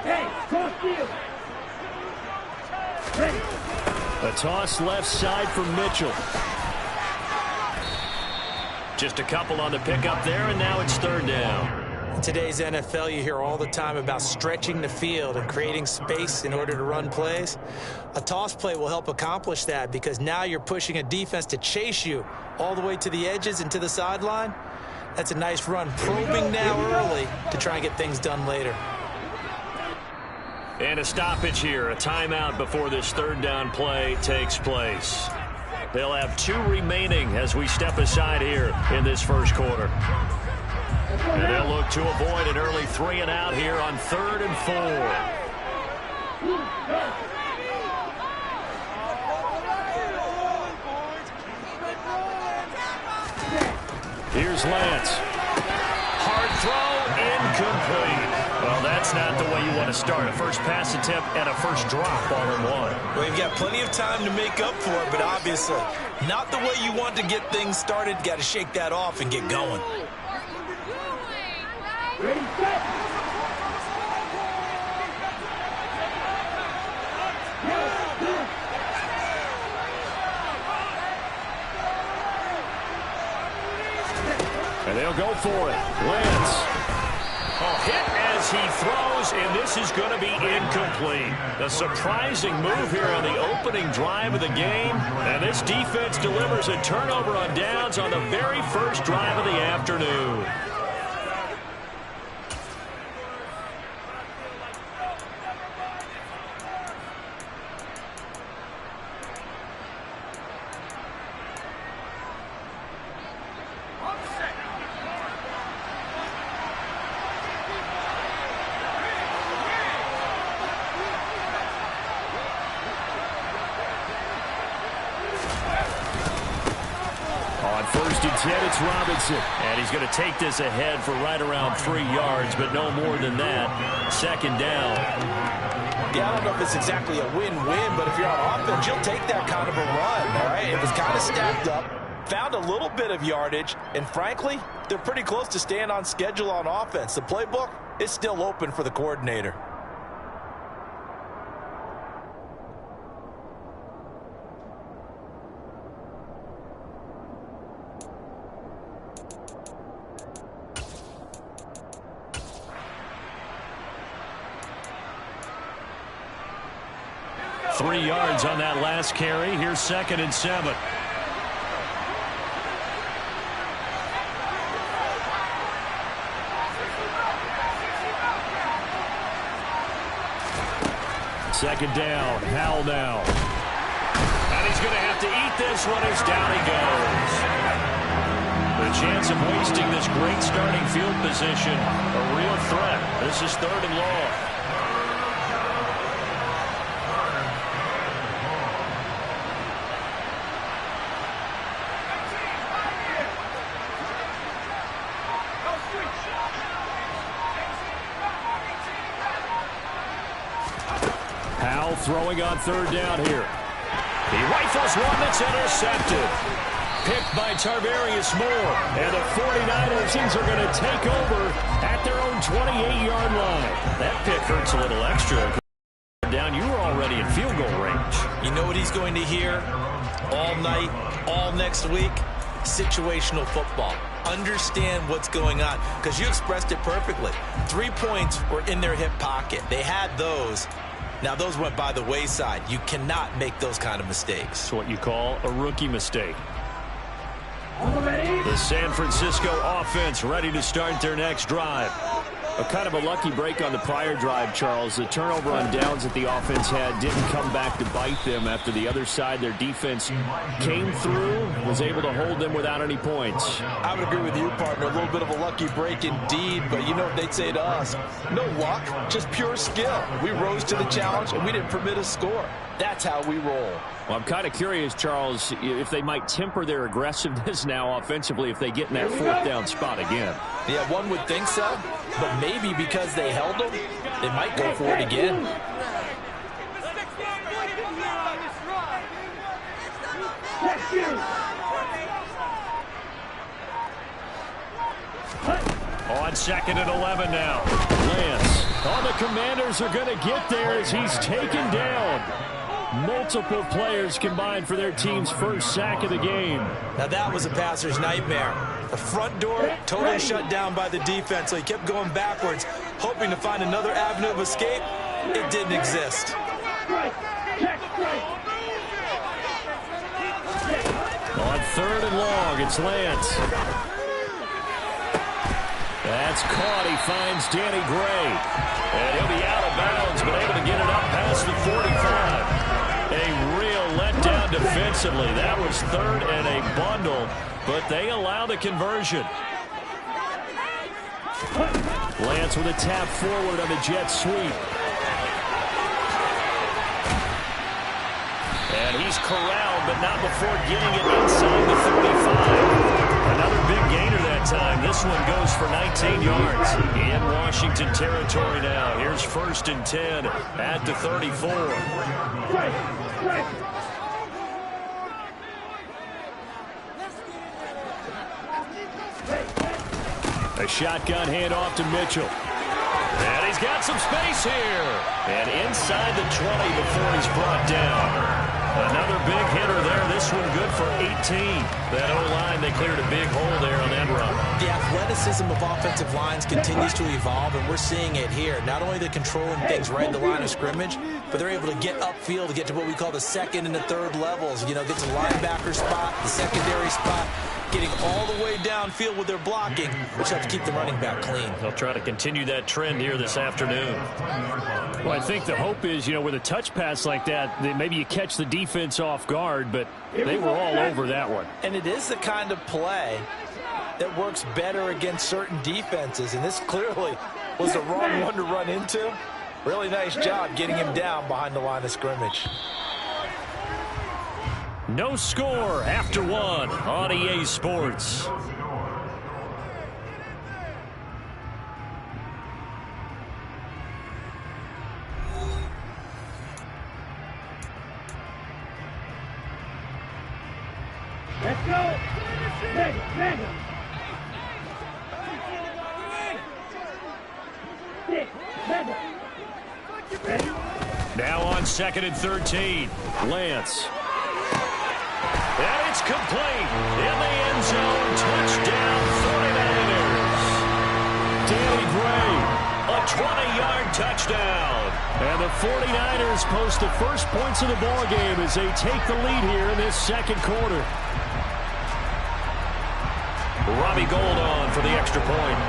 Hey, cross field. Ready. A toss left side for Mitchell. Just a couple on the pickup there, and now it's 3rd down. In today's NFL, you hear all the time about stretching the field and creating space in order to run plays. A toss play will help accomplish that because now you're pushing a defense to chase you all the way to the edges and to the sideline. That's a nice run, probing now early to try and get things done later. And a stoppage here, a timeout before this 3rd down play takes place. They'll have 2 remaining as we step aside here in this first quarter. And they'll look to avoid an early 3 and out here on 3rd and 4. Here's Lance. Hard throw, incomplete. Well, that's not the way you want to start. A first pass attempt and a first drop all in one. Well, you've got plenty of time to make up for it, but obviously not the way you want to get things started. Got to shake that off and get going. Ready, set. And they'll go for it. Lance. Hit as he throws, and this is going to be incomplete. A surprising move here on the opening drive of the game, and this defense delivers a turnover on downs on the very first drive of the afternoon. First and 10, it's Robinson. And he's going to take this ahead for right around 3 yards, but no more than that. Second down. Yeah, I don't know if it's exactly a win-win, but if you're on offense, you'll take that kind of a run, all right? It was kind of stacked up, found a little bit of yardage, and frankly, they're pretty close to staying on schedule on offense. The playbook is still open for the coordinator. Three yards on that last carry. Here's second and 7. Second down. Howell now. And he's going to have to eat this one as down he goes. The chance of wasting this great starting field position, a real threat. This is third and long. Howell throwing on third down here. He rifles one that's intercepted. Picked by Tarvarius Moore. And the 49ers are going to take over at their own 28-yard line. That pick hurts a little extra. Down, you were already in field goal range. You know what he's going to hear all night, all next week? Situational football. Understand what's going on, because you expressed it perfectly. 3 points were in their hip pocket. They had those. Now, those went by the wayside. You cannot make those kind of mistakes. It's what you call a rookie mistake. The San Francisco offense ready to start their next drive. A kind of a lucky break on the prior drive, Charles. The turnover on downs that the offense had didn't come back to bite them after the other side. Their defense came through, was able to hold them without any points. I would agree with you, partner. A little bit of a lucky break indeed, but you know what they'd say to us? No luck, just pure skill. We rose to the challenge, and we didn't permit a score. That's how we roll. Well, I'm kind of curious, Charles, if they might temper their aggressiveness now offensively if they get in that fourth down spot again. Yeah, one would think so, but maybe because they held them, they might go for it again. On second and 11 now. Lance. Oh, the Commanders are going to get there as he's taken down. Multiple players combined for their team's first sack of the game. Now that was a passer's nightmare. The front door totally shut down by the defense, so he kept going backwards, hoping to find another avenue of escape. It didn't exist. On third and long, it's Lance. That's caught. He finds Danny Gray. And he'll be out of bounds, but able to get it up past the 45. A real letdown defensively. That was third and a bundle, but they allow the conversion. Lance with a tap forward on the jet sweep. And he's corralled, but not before getting it inside the 35. Another big gainer that This one goes for 19 yards. In Washington territory now. Here's 1st and 10 at the 34. A shotgun handoff to Mitchell. And he's got some space here. And inside the 20 before he's brought down. Another big hitter there. This one good for 18. That O-line, they cleared a big hole there on that run. The athleticism of offensive lines continues to evolve, and we're seeing it here. Not only they're controlling things right at the line of scrimmage, but they're able to get upfield to get to what we call the second and the third levels. You know, get to the linebacker spot, the secondary spot, getting all the way downfield with their blocking, which helps keep the running back clean. They'll try to continue that trend here this afternoon. Well, I think the hope is, with a touch pass like that maybe you catch the defense off guard, but they were all over that one. And it is the kind of play that works better against certain defenses, and this clearly was the wrong one to run into. Really nice job getting him down behind the line of scrimmage. No score after one on EA Sports. Let's go. Mega. Now on 2nd and 13. Lance. And it's complete. In the end zone. Touchdown 49ers. Danny Gray. A 20-yard touchdown. And the 49ers post the first points of the ball game as they take the lead here in this second quarter. Robbie Gould on for the extra point.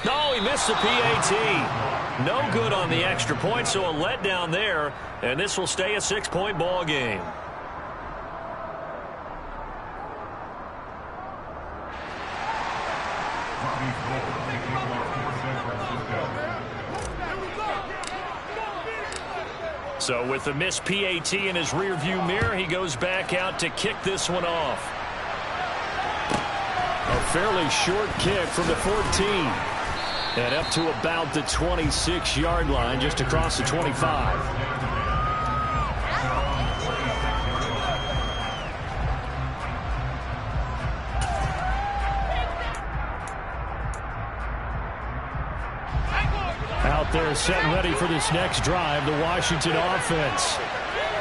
No, he missed the PAT. No good on the extra point, so a letdown there, and this will stay a 6-point ball game. So with the missed PAT in his rearview mirror, he goes back out to kick this one off. A fairly short kick from the 14. And up to about the 26-yard line, just across the 25. Out there set and ready for this next drive, the Washington offense.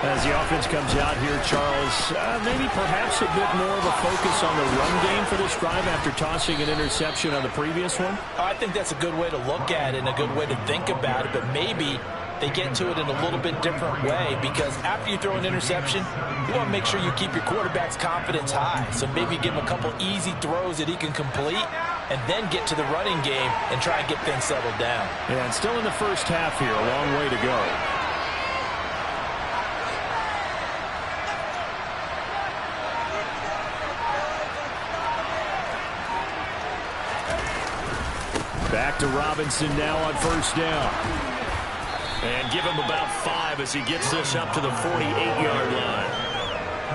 As the offense comes out here, Charles, maybe perhaps a bit more of a focus on the run game for this drive after tossing an interception on the previous one? I think that's a good way to look at it and a good way to think about it, but maybe they get to it in a little bit different way, because after you throw an interception, you want to make sure you keep your quarterback's confidence high. So maybe give him a couple easy throws that he can complete and then get to the running game and try and get things settled down. Yeah, and still in the first half here, a long way to go. Back to Robinson now on first down. And give him about 5 as he gets this up to the 48-yard line.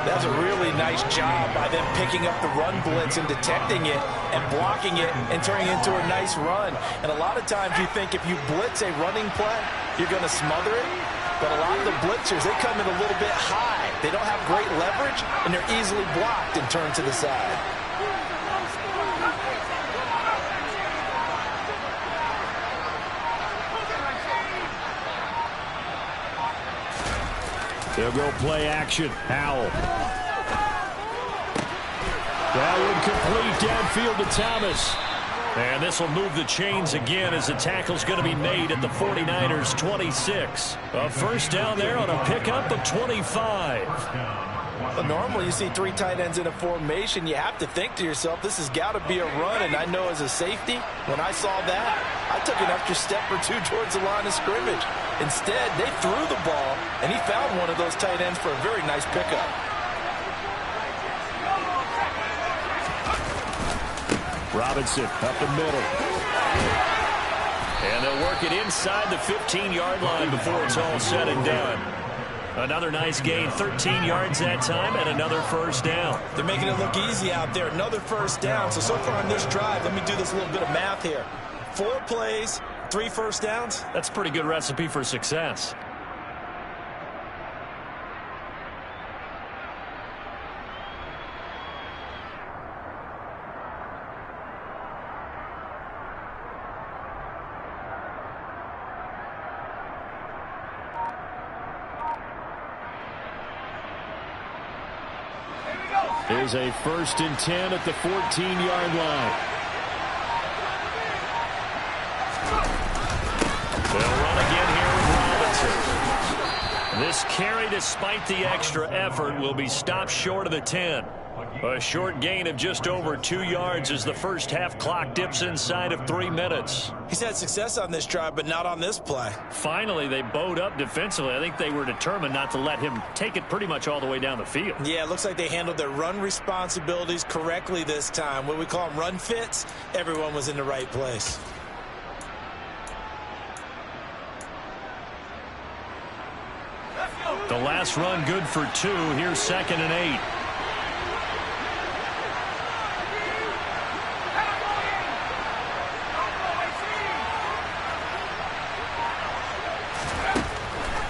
That's a really nice job by them picking up the run blitz and detecting it and blocking it and turning it into a nice run. And a lot of times you think if you blitz a running play, you're going to smother it. But a lot of the blitzers, they come in a little bit high. They don't have great leverage, and they're easily blocked and turned to the side. They'll go play action. Howell. That one complete downfield to Thomas. And this will move the chains again as the tackle's going to be made at the 49ers 26. A first down there on a pickup of 25. But normally you see 3 tight ends in a formation, you have to think to yourself, this has got to be a run. And I know as a safety, when I saw that, I took an extra step or 2 towards the line of scrimmage. Instead, they threw the ball, and he found one of those tight ends for a very nice pickup. Robinson up the middle. And they'll work it inside the 15-yard line before it's all said and done. Another nice gain, 13 yards that time, and another first down. They're making it look easy out there. Another first down. So far on this drive, let me do this little bit of math here. 4 plays, 3 first downs. That's a pretty good recipe for success. Here's a 1st and 10 at the 14-yard line. They'll run again here with Robinson. This carry, despite the extra effort, will be stopped short of the 10. A short gain of just over 2 yards as the first half clock dips inside of 3 minutes. He's had success on this drive, but not on this play. Finally, they bowed up defensively. I think they were determined not to let him take it pretty much all the way down the field. Yeah, it looks like they handled their run responsibilities correctly this time. What we call them run fits, everyone was in the right place. The last run good for 2. Here's 2nd and 8.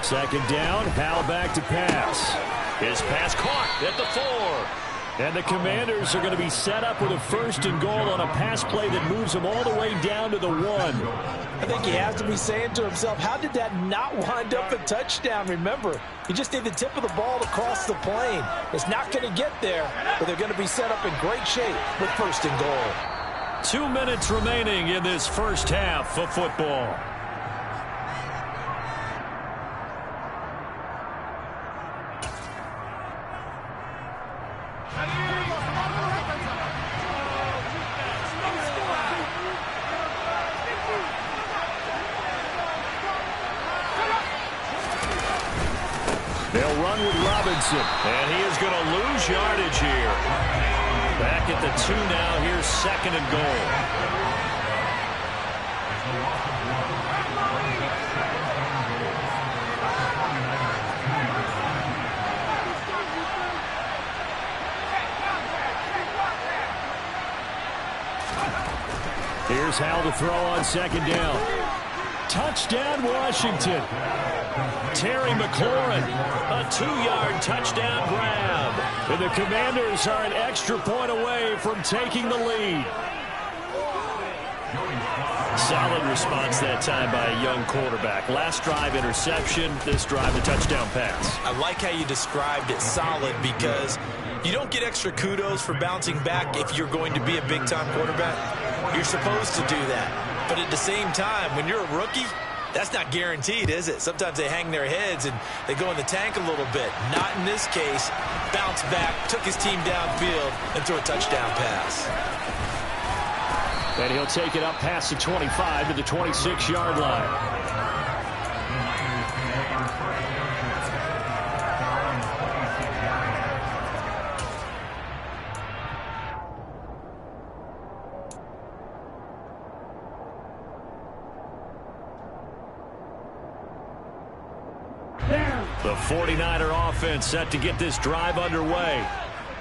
Second down, Howell back to pass. His pass caught at the 4. And the Commanders are going to be set up with a 1st and goal on a pass play that moves them all the way down to the 1. I think he has to be saying to himself, how did that not wind up a touchdown? Remember, he just need the tip of the ball to cross the plane. It's not going to get there, but they're going to be set up in great shape with 1st and goal. 2 minutes remaining in this first half of football. They'll run with Robinson. And he is going to lose yardage here. Back at the 2 now. Here's 2nd and goal. Here's Howell to throw on 2nd down. Touchdown, Washington. Terry McLaurin, a 2-yard touchdown grab. And the Commanders are an extra point away from taking the lead. Solid response that time by a young quarterback. Last drive, interception. This drive, a touchdown pass. I like how you described it, solid, because you don't get extra kudos for bouncing back if you're going to be a big-time quarterback. You're supposed to do that. But at the same time, when you're a rookie, that's not guaranteed, is it? Sometimes they hang their heads and they go in the tank a little bit. Not in this case. Bounced back, took his team downfield, and threw a touchdown pass. And he'll take it up past the 25 to the 26-yard line. The 49er offense set to get this drive underway.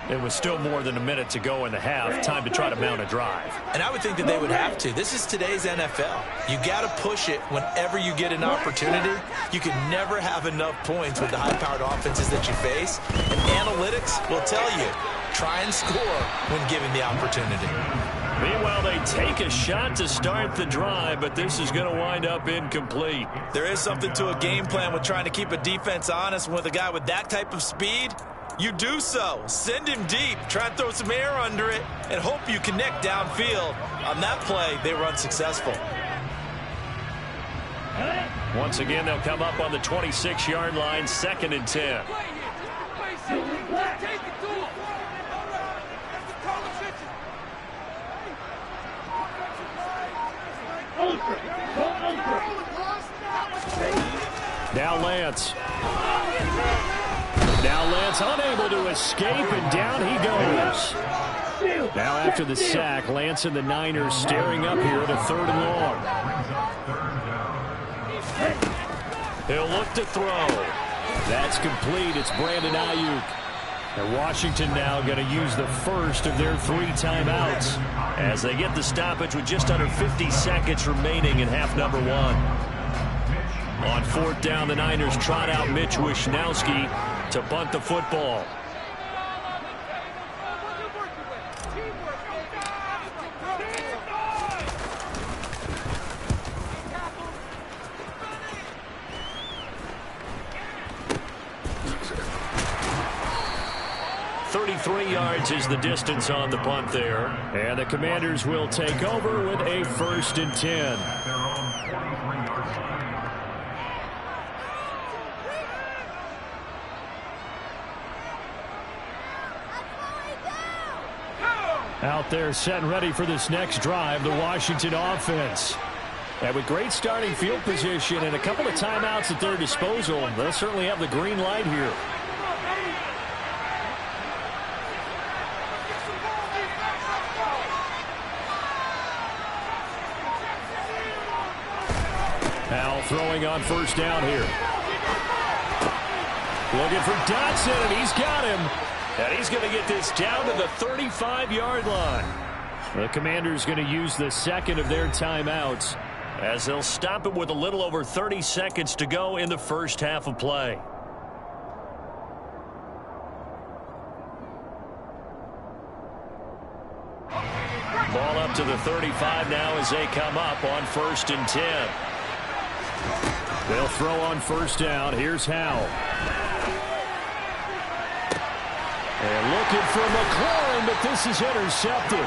It was still more than a minute to go in the half. Time to try to mount a drive. And I would think that they would have to. This is today's NFL. You got to push it whenever you get an opportunity. You can never have enough points with the high-powered offenses that you face. And analytics will tell you, try and score when given the opportunity. Meanwhile, they take a shot to start the drive, but this is going to wind up incomplete. There is something to a game plan with trying to keep a defense honest. With a guy with that type of speed, you do so. Send him deep, try and throw some air under it, and hope you connect downfield. On that play, they were unsuccessful. Once again, they'll come up on the 26-yard line, 2nd and 10. Now Lance. Now Lance unable to escape, and down he goes. Now after the sack, Lance and the Niners staring up here at a 3rd and long. He'll look to throw. That's complete. It's Brandon Ayuk. And Washington now going to use the first of their 3 timeouts as they get the stoppage with just under 50 seconds remaining in half number 1. On 4th down, the Niners trot out Mitch Wishnowski to bunt the football. Is the distance on the punt there. And the Commanders will take over with a 1st and 10. Out there set and ready for this next drive, the Washington offense. And with great starting field position and a couple of timeouts at their disposal, they'll certainly have the green light here. Throwing on 1st down here. Looking for Dotson, and he's got him. And he's going to get this down to the 35-yard line. The Commanders going to use the 2nd of their timeouts as they'll stop it with a little over 30 seconds to go in the first half of play. Ball up to the 35 now as they come up on 1st and 10. They'll throw on 1st down. Here's Howell. And looking for McLaurin, but this is intercepted.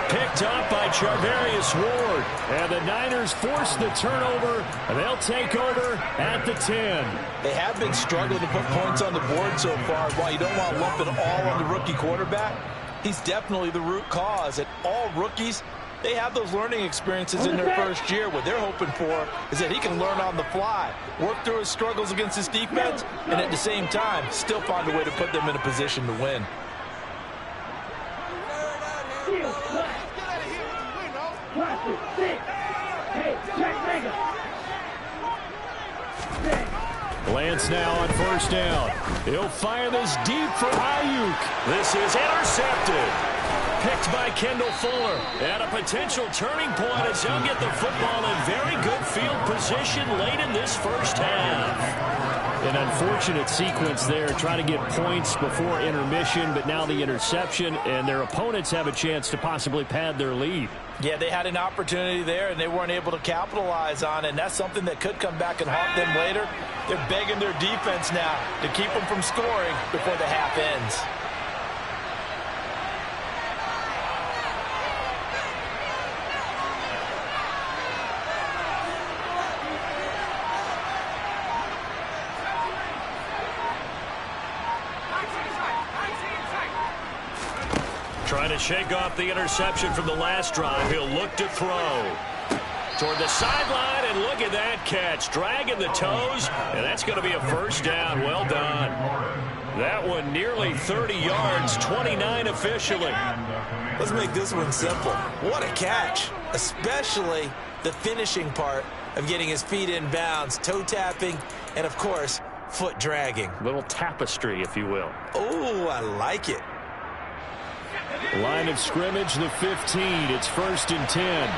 Picked up by Charvarius Ward. And the Niners force the turnover, and they'll take over at the 10. They have been struggling to put points on the board so far. While you don't want to lump it all on the rookie quarterback, he's definitely the root cause. And all rookies, they have those learning experiences in their first year. What they're hoping for is that he can learn on the fly, work through his struggles against his defense, and at the same time, still find a way to put them in a position to win. Lance now on 1st down. He'll fire this deep for Ayuk. This is intercepted. Picked by Kendall Fuller. And a potential turning point as he'll get the football in very good field position late in this first half. An unfortunate sequence there, trying to get points before intermission, but now the interception, and their opponents have a chance to possibly pad their lead. Yeah, they had an opportunity there, and they weren't able to capitalize on it, and that's something that could come back and haunt them later. They're begging their defense now to keep them from scoring before the half ends. Trying to shake off the interception from the last drive. He'll look to throw. Toward the sideline, and look at that catch. Dragging the toes, and that's going to be a 1st down. Well done. That one nearly 30 yards, 29 officially. Let's make this one simple. What a catch, especially the finishing part of getting his feet in bounds, toe tapping, and, of course, foot dragging. Little tapestry, if you will. Oh, I like it. Line of scrimmage, the 15. It's 1st and 10.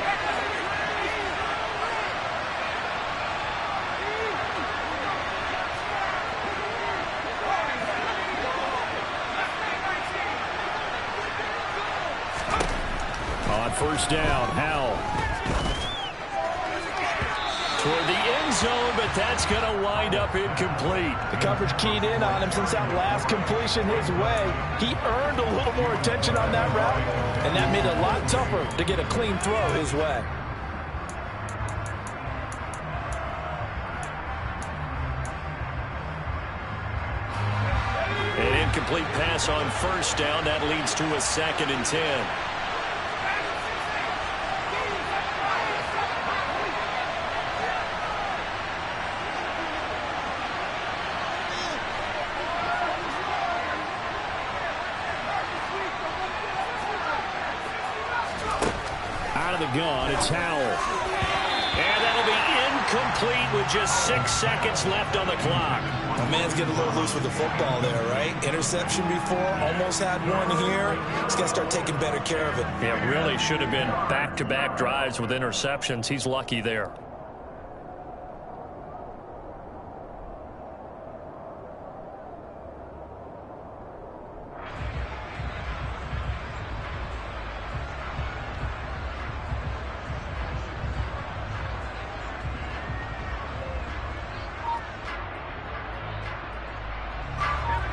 On 1st down, Howell. Toward the end zone, but that's going to wind up incomplete. The coverage keyed in on him since that last completion his way. He earned a little more attention on that route, and that made it a lot tougher to get a clean throw his way. An incomplete pass on 1st down. That leads to a 2nd and 10. Out of the gun, it's Howell. And that'll be incomplete with just 6 seconds left on the clock. My man's getting a little loose with the football there, right? Interception before, almost had one here. He's got to start taking better care of it. Yeah, really should have been back-to-back drives with interceptions. He's lucky there.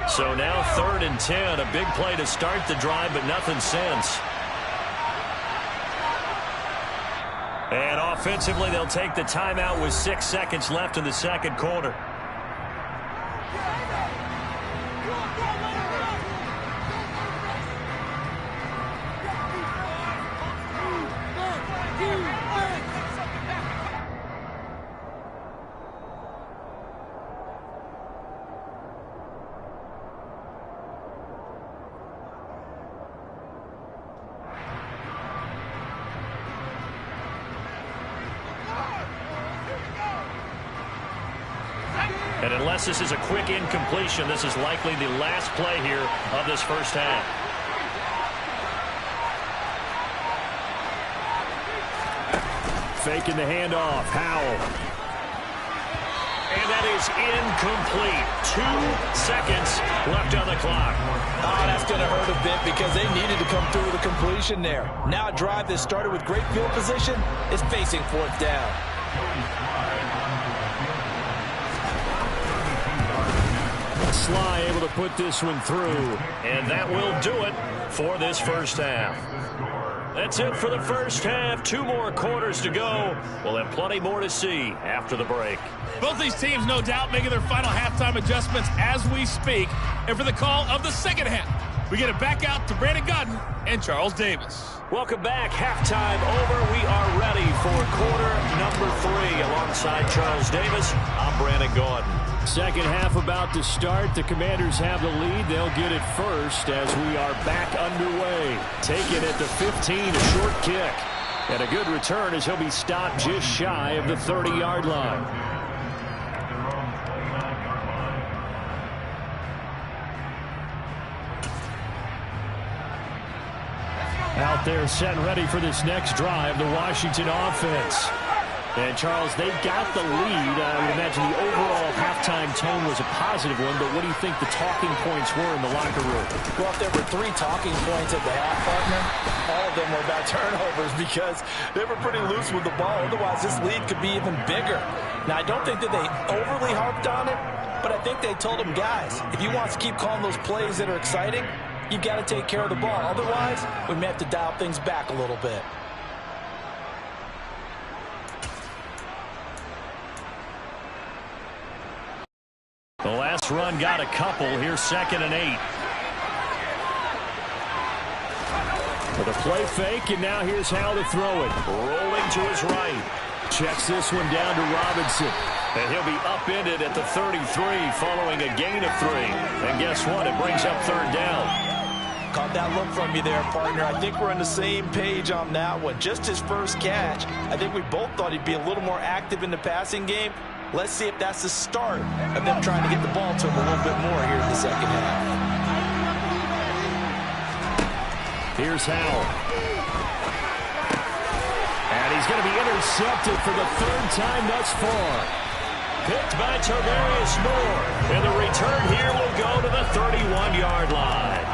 So now 3rd and 10, a big play to start the drive, but nothing since. And offensively, they'll take the timeout with 6 seconds left in the second quarter. And unless this is a quick incompletion, this is likely the last play here of this first half. Faking the handoff. Howell. And that is incomplete. 2 seconds left on the clock. Oh, that's going to hurt a bit because they needed to come through with a completion there. Now a drive that started with great field position is facing 4th down. Sly able to put this one through. And that will do it for this first half. That's it for the first half. 2 more quarters to go. We'll have plenty more to see after the break. Both these teams, no doubt, making their final halftime adjustments as we speak. And for the call of the second half, we get it back out to Brandon Gaudin and Charles Davis. Welcome back. Halftime over. We are ready for quarter number 3. Alongside Charles Davis, I'm Brandon Gaudin. Second half about to start. The Commanders have the lead. They'll get it first as we are back underway. Taking it to 15, a short kick. And a good return as he'll be stopped just shy of the 30-yard line. Out there set and ready for this next drive, the Washington offense. And, Charles, they got the lead. I would imagine the overall halftime tone was a positive one, but what do you think the talking points were in the locker room? Well, if there were 3 talking points at the half, partner, all of them were about turnovers because they were pretty loose with the ball. Otherwise, this lead could be even bigger. Now, I don't think that they overly harped on it, but I think they told them, guys, if you want to keep calling those plays that are exciting, you've got to take care of the ball. Otherwise, we may have to dial things back a little bit. The last run got a couple. Here's 2nd and 8. With a play fake, and now here's how to throw it. Rolling to his right. Checks this one down to Robinson. And he'll be upended at the 33 following a gain of 3. And guess what? It brings up 3rd down. Caught that look from you there, partner. I think we're on the same page on that one. Just his first catch. I think we both thought he'd be a little more active in the passing game. Let's see if that's the start of them trying to get the ball to him a little bit more here in the second half. Here's Howell. And he's going to be intercepted for the 3rd time thus far. Picked by Tavarius Moore. And the return here will go to the 31-yard line.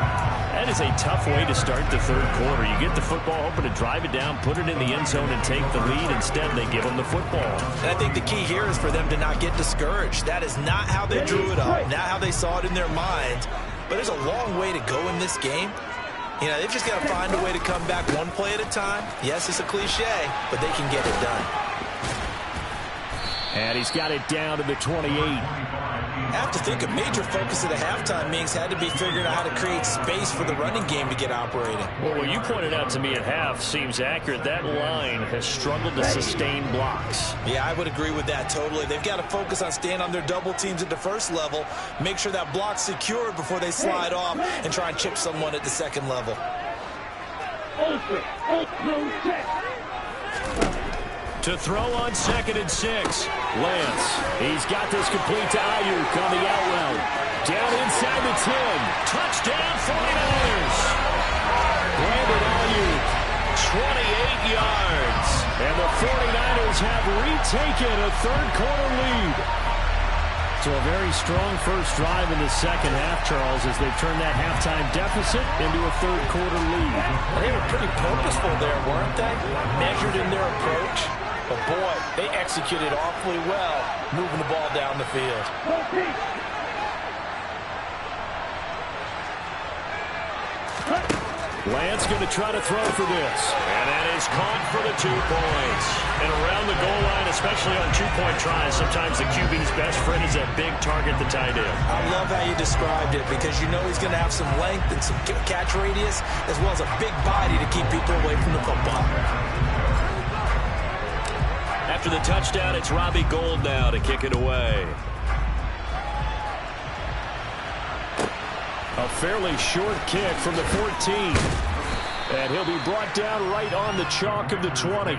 That is a tough way to start the 3rd quarter. You get the football, hoping to drive it down, put it in the end zone, and take the lead. Instead, they give them the football. And I think the key here is for them to not get discouraged. That is not how they drew it up, not how they saw it in their minds. But there's a long way to go in this game. You know, they've just got to find a way to come back one play at a time. Yes, it's a cliche, but they can get it done. And he's got it down to the 28. I have to think a major focus of the halftime meetings had to be figuring out how to create space for the running game to get operating. Well, what you pointed out to me at half seems accurate. That line has struggled to sustain blocks. Yeah, I would agree with that totally. They've got to focus on staying on their double teams at the first level, make sure that block's secured before they slide off and try and chip someone at the second level. To throw on 2nd and 6. Lance, he's got this complete to Ayuk on the out route. Down inside the 10. Touchdown 49ers. Brandon Ayuk, 28 yards. And the 49ers have retaken a third-quarter lead. So a very strong first drive in the second half, Charles, as they've turned that halftime deficit into a third-quarter lead. They were pretty purposeful there, weren't they? Measured in their approach. But, boy, they executed awfully well, moving the ball down the field. Lance going to try to throw for this. And that is caught for the 2 points. And around the goal line, especially on two-point tries, sometimes the QB's best friend is that big target, the tight end. I love how you described it because you know he's going to have some length and some catch radius as well as a big body to keep people away from the football. After the touchdown, it's Robbie Gould now to kick it away. A fairly short kick from the 14. And he'll be brought down right on the chalk of the 20.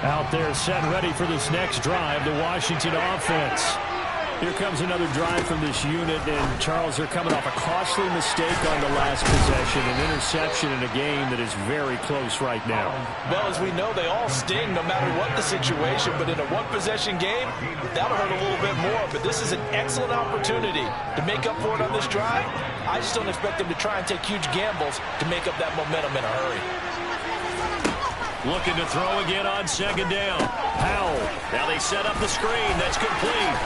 Out there set ready for this next drive, the Washington offense. Here comes another drive from this unit, and Charles, they're coming off a costly mistake on the last possession, an interception in a game that is very close right now. Well, as we know, they all sting no matter what the situation, but in a one-possession game, that'll hurt a little bit more. But this is an excellent opportunity to make up for it on this drive. I just don't expect them to try and take huge gambles to make up that momentum in a hurry. Looking to throw again on 2nd down. Powell. Now they set up the screen. That's complete.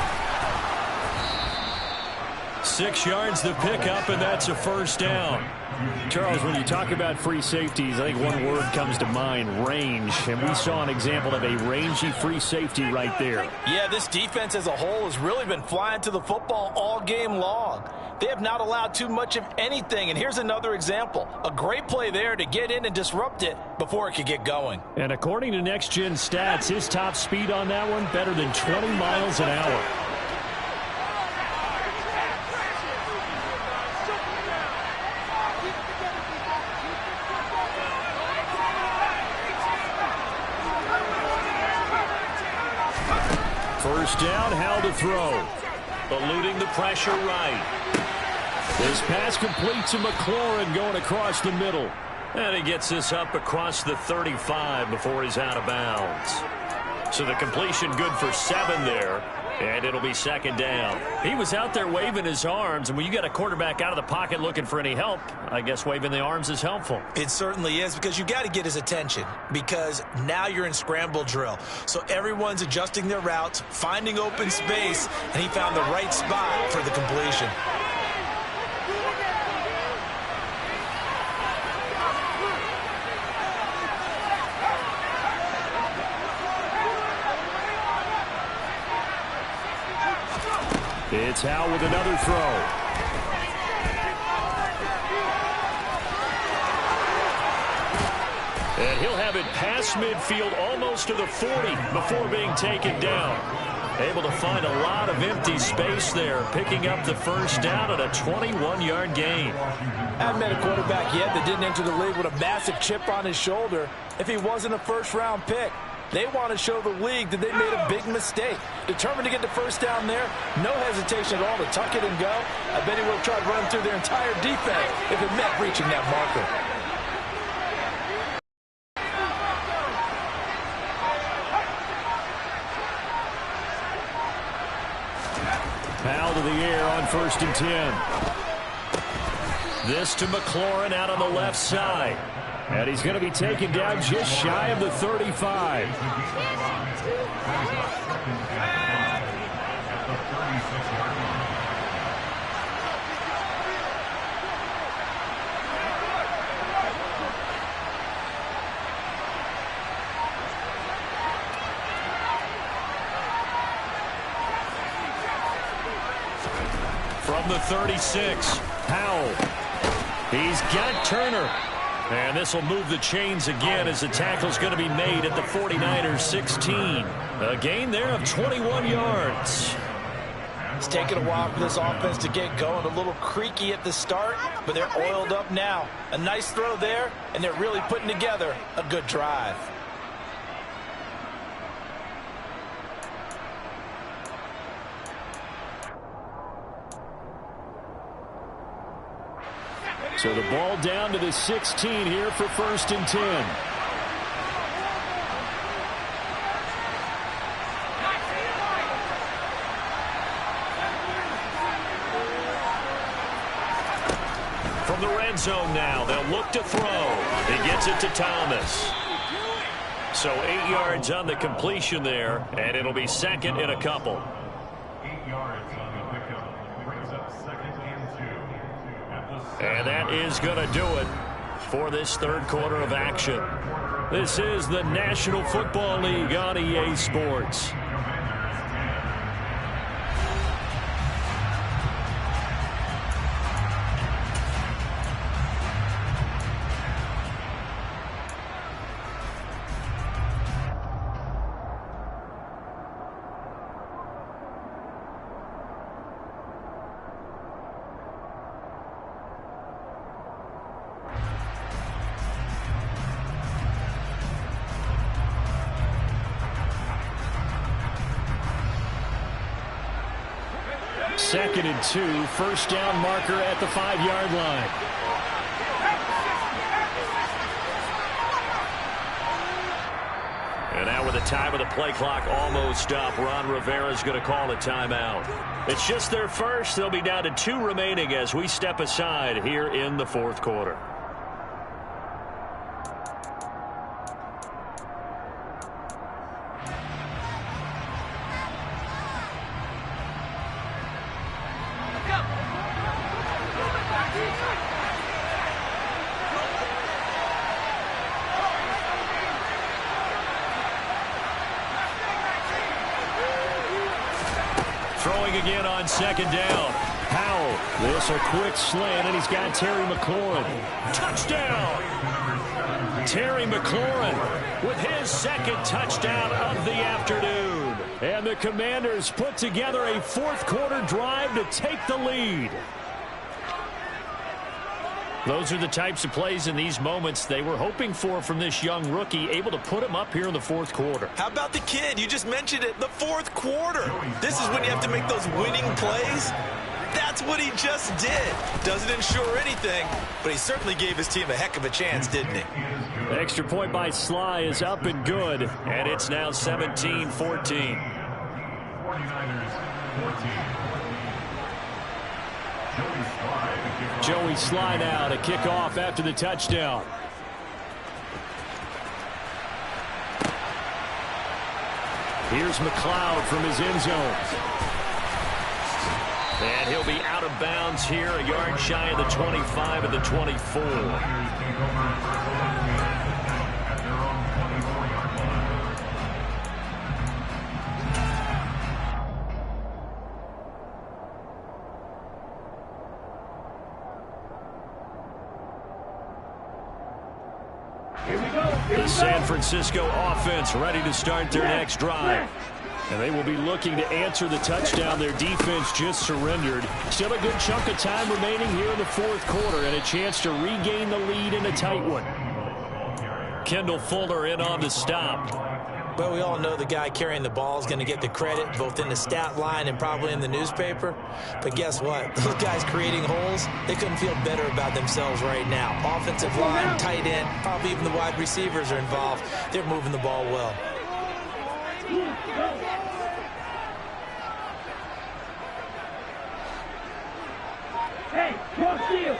6 yards the pickup, and that's a first down. Charles, when you talk about free safeties, I think one word comes to mind, range. And we saw an example of a rangy free safety right there. Yeah, this defense as a whole has really been flying to the football all game long. They have not allowed too much of anything. And here's another example. A great play there to get in and disrupt it before it could get going. And according to Next Gen Stats, his top speed on that one, better than 20 miles an hour. First down, how to throw. Eluding the pressure right. This pass complete to McLaurin going across the middle. And he gets this up across the 35 before he's out of bounds. So the completion good for 7 there. And it'll be 2nd down. He was out there waving his arms, and when you got a quarterback out of the pocket looking for any help, I guess waving the arms is helpful. It certainly is, because you got to get his attention, because now you're in scramble drill. So everyone's adjusting their routes, finding open space, and he found the right spot for the completion. It's Howe with another throw. And he'll have it past midfield almost to the 40 before being taken down. Able to find a lot of empty space there, picking up the first down at a 21-yard gain. I haven't met a quarterback yet that didn't enter the league with a massive chip on his shoulder if he wasn't a first-round pick. They want to show the league that they made a big mistake. Determined to get the first down there, no hesitation at all to tuck it and go. I bet he would have tried running through their entire defense if it meant reaching that marker. Powell to the air on 1st and 10. This to McLaurin out on the left side. And he's going to be taken down just shy of the 35. From the 36, Powell. He's got Turner. And this will move the chains again as the tackle's going to be made at the 49ers 16. A gain there of 21 yards. It's taken a while for this offense to get going. A little creaky at the start, but they're oiled up now. A nice throw there, and they're really putting together a good drive. So the ball down to the 16 here for 1st and 10. From the red zone now, they'll look to throw. He gets it to Thomas. So 8 yards on the completion there, and it'll be 2nd and a couple. 8 yards on the pickup. Brings up 2nd and 2. And that is going to do it for this 3rd quarter of action. This is the National Football League on EA Sports. Second and 2, 1st down marker at the 5-yard line. And now with the time of the play clock almost up, Ron Rivera's going to call a timeout. It's just their first. They'll be down to 2 remaining as we step aside here in the 4th quarter. Throwing again on 2nd down. Powell. This a quick slant, and he's got Terry McLaurin. Touchdown! Terry McLaurin with his 2nd touchdown of the afternoon. And the Commanders put together a 4th quarter drive to take the lead. Those are the types of plays in these moments they were hoping for from this young rookie, able to put him up here in the 4th quarter. How about the kid? You just mentioned it, the 4th quarter. This is when you have to make those winning plays. That's what he just did. Doesn't ensure anything, but he certainly gave his team a heck of a chance, didn't he? The extra point by Sly is up and good. And it's now 17-14. 49ers 14. Joey Sly now to kick off after the touchdown. Here's McLeod from his end zone. And he'll be out of bounds here, a yard shy of the 25 and the 24. The San Francisco offense ready to start their next drive. And they will be looking to answer the touchdown their defense just surrendered. Still a good chunk of time remaining here in the 4th quarter and a chance to regain the lead in a tight one. Kendall Fuller in on the stop. But we all know the guy carrying the ball is going to get the credit both in the stat line and probably in the newspaper. But guess what? Those guys creating holes, they couldn't feel better about themselves right now. Offensive line, tight end, probably even the wide receivers are involved. They're moving the ball well. Hey, cross field.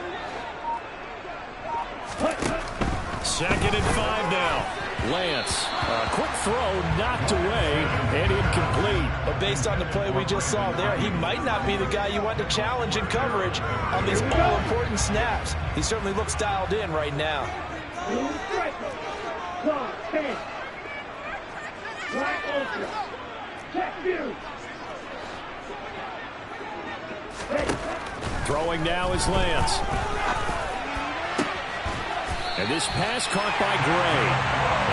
2nd and 5 now. Lance, a quick throw knocked away and incomplete. But based on the play we just saw there, he might not be the guy you want to challenge in coverage on these all-important snaps. He certainly looks dialed in right now. Check view. Hey. Throwing now is Lance. And this pass caught by Gray.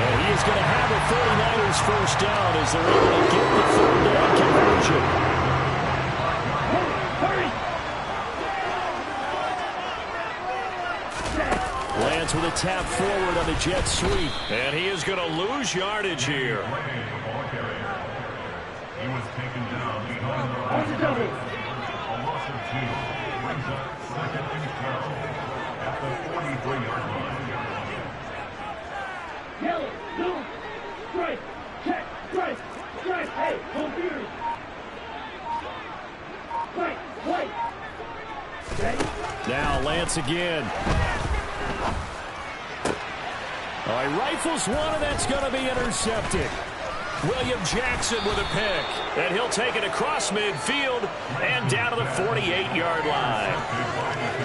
And he is going to have a 49ers first down as they're able to get the third down conversion. Lance with a tap forward on the jet sweep. And he is going to lose yardage here. He was taken down behind the line. A loss of 2 brings up second and 12 at the 43-yard line. Yellow, blue, strike, check, strike, strike, hey, computer. Strike, white. Ready? Now Lance again. All right, rifles one, and that's going to be intercepted. William Jackson with a pick. And he'll take it across midfield and down to the 48-yard line.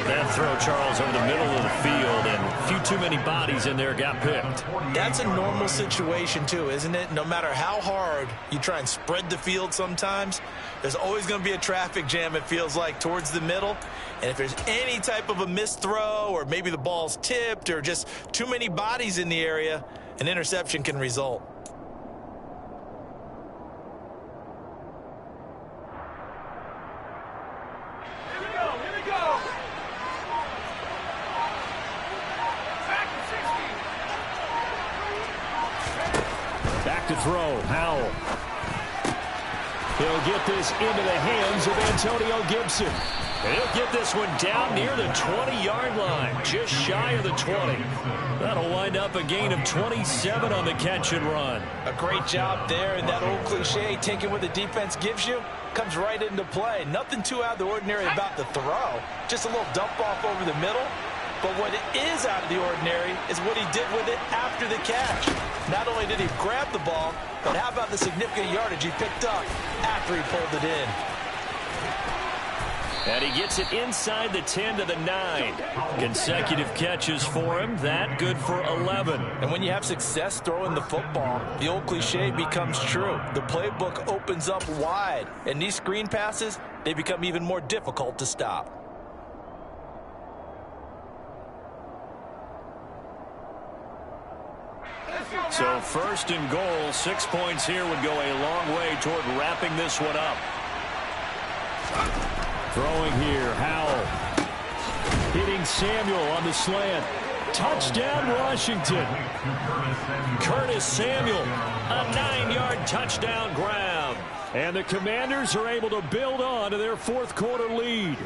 That throw, Charles, over the middle of the field, and a few too many bodies in there got picked. That's a normal situation, too, isn't it? No matter how hard you try and spread the field sometimes, there's always going to be a traffic jam, it feels like, towards the middle. And if there's any type of a missed throw, or maybe the ball's tipped, or just too many bodies in the area, an interception can result. Back to throw, Howell. He'll get this into the hands of Antonio Gibson. And he'll get this one down near the 20-yard line, just shy of the 20. That'll wind up a gain of 27 on the catch and run. A great job there, and that old cliche, taking what the defense gives you, comes right into play. Nothing too out of the ordinary about the throw. Just a little dump off over the middle. But what is out of the ordinary is what he did with it after the catch. Not only did he grab the ball, but how about the significant yardage he picked up after he pulled it in. And he gets it inside the 10 to the 9. Consecutive catches for him. That good for 11. And when you have success throwing the football, the old cliche becomes true. The playbook opens up wide. And these screen passes, they become even more difficult to stop. So first and goal, 6 points here would go a long way toward wrapping this one up. Throwing here, Howell. Hitting Samuel on the slant. Touchdown, Washington. Curtis Samuel, a 9-yard touchdown grab. And the Commanders are able to build on to their fourth quarter lead.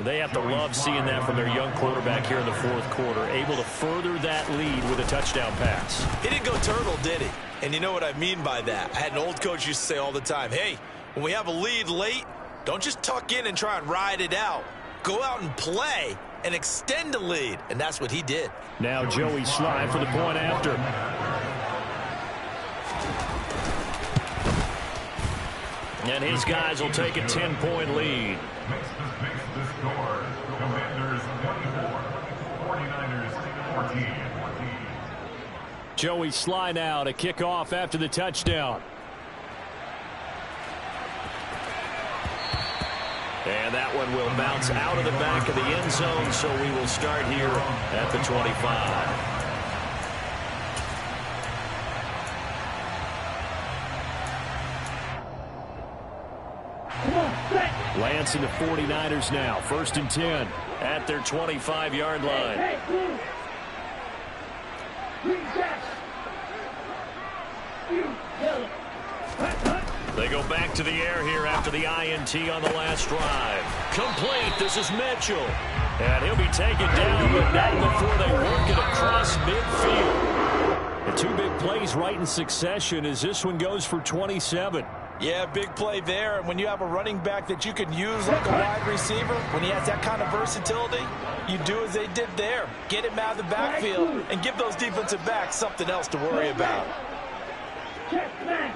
They have to love seeing that from their young quarterback here in the fourth quarter, able to further that lead with a touchdown pass. He didn't go turtle, did he? And you know what I mean by that. I had an old coach used to say all the time, hey, when we have a lead late, don't just tuck in and try and ride it out. Go out and play and extend the lead. And that's what he did. Now Joey Slye for the point after. And his guys will take a 10-point lead. Makes the score. Commanders 24, 49ers 14. Joey Slye now to kick off after the touchdown. And that one will bounce out of the back of the end zone, so we will start here at the 25. Lance and the 49ers now, 1st and 10. At their 25-yard line. Hey, blue. Green back. You, yellow. Hut, hut. They go back to the air here after the INT on the last drive. Complete. This is Mitchell. And he'll be taken down, but not before they work it across midfield. The two big plays right in succession as this one goes for 27. Yeah, big play there. And when you have a running back that you can use like a wide receiver, when he has that kind of versatility, you do as they did there. Get him out of the backfield and give those defensive backs something else to worry about. Check back.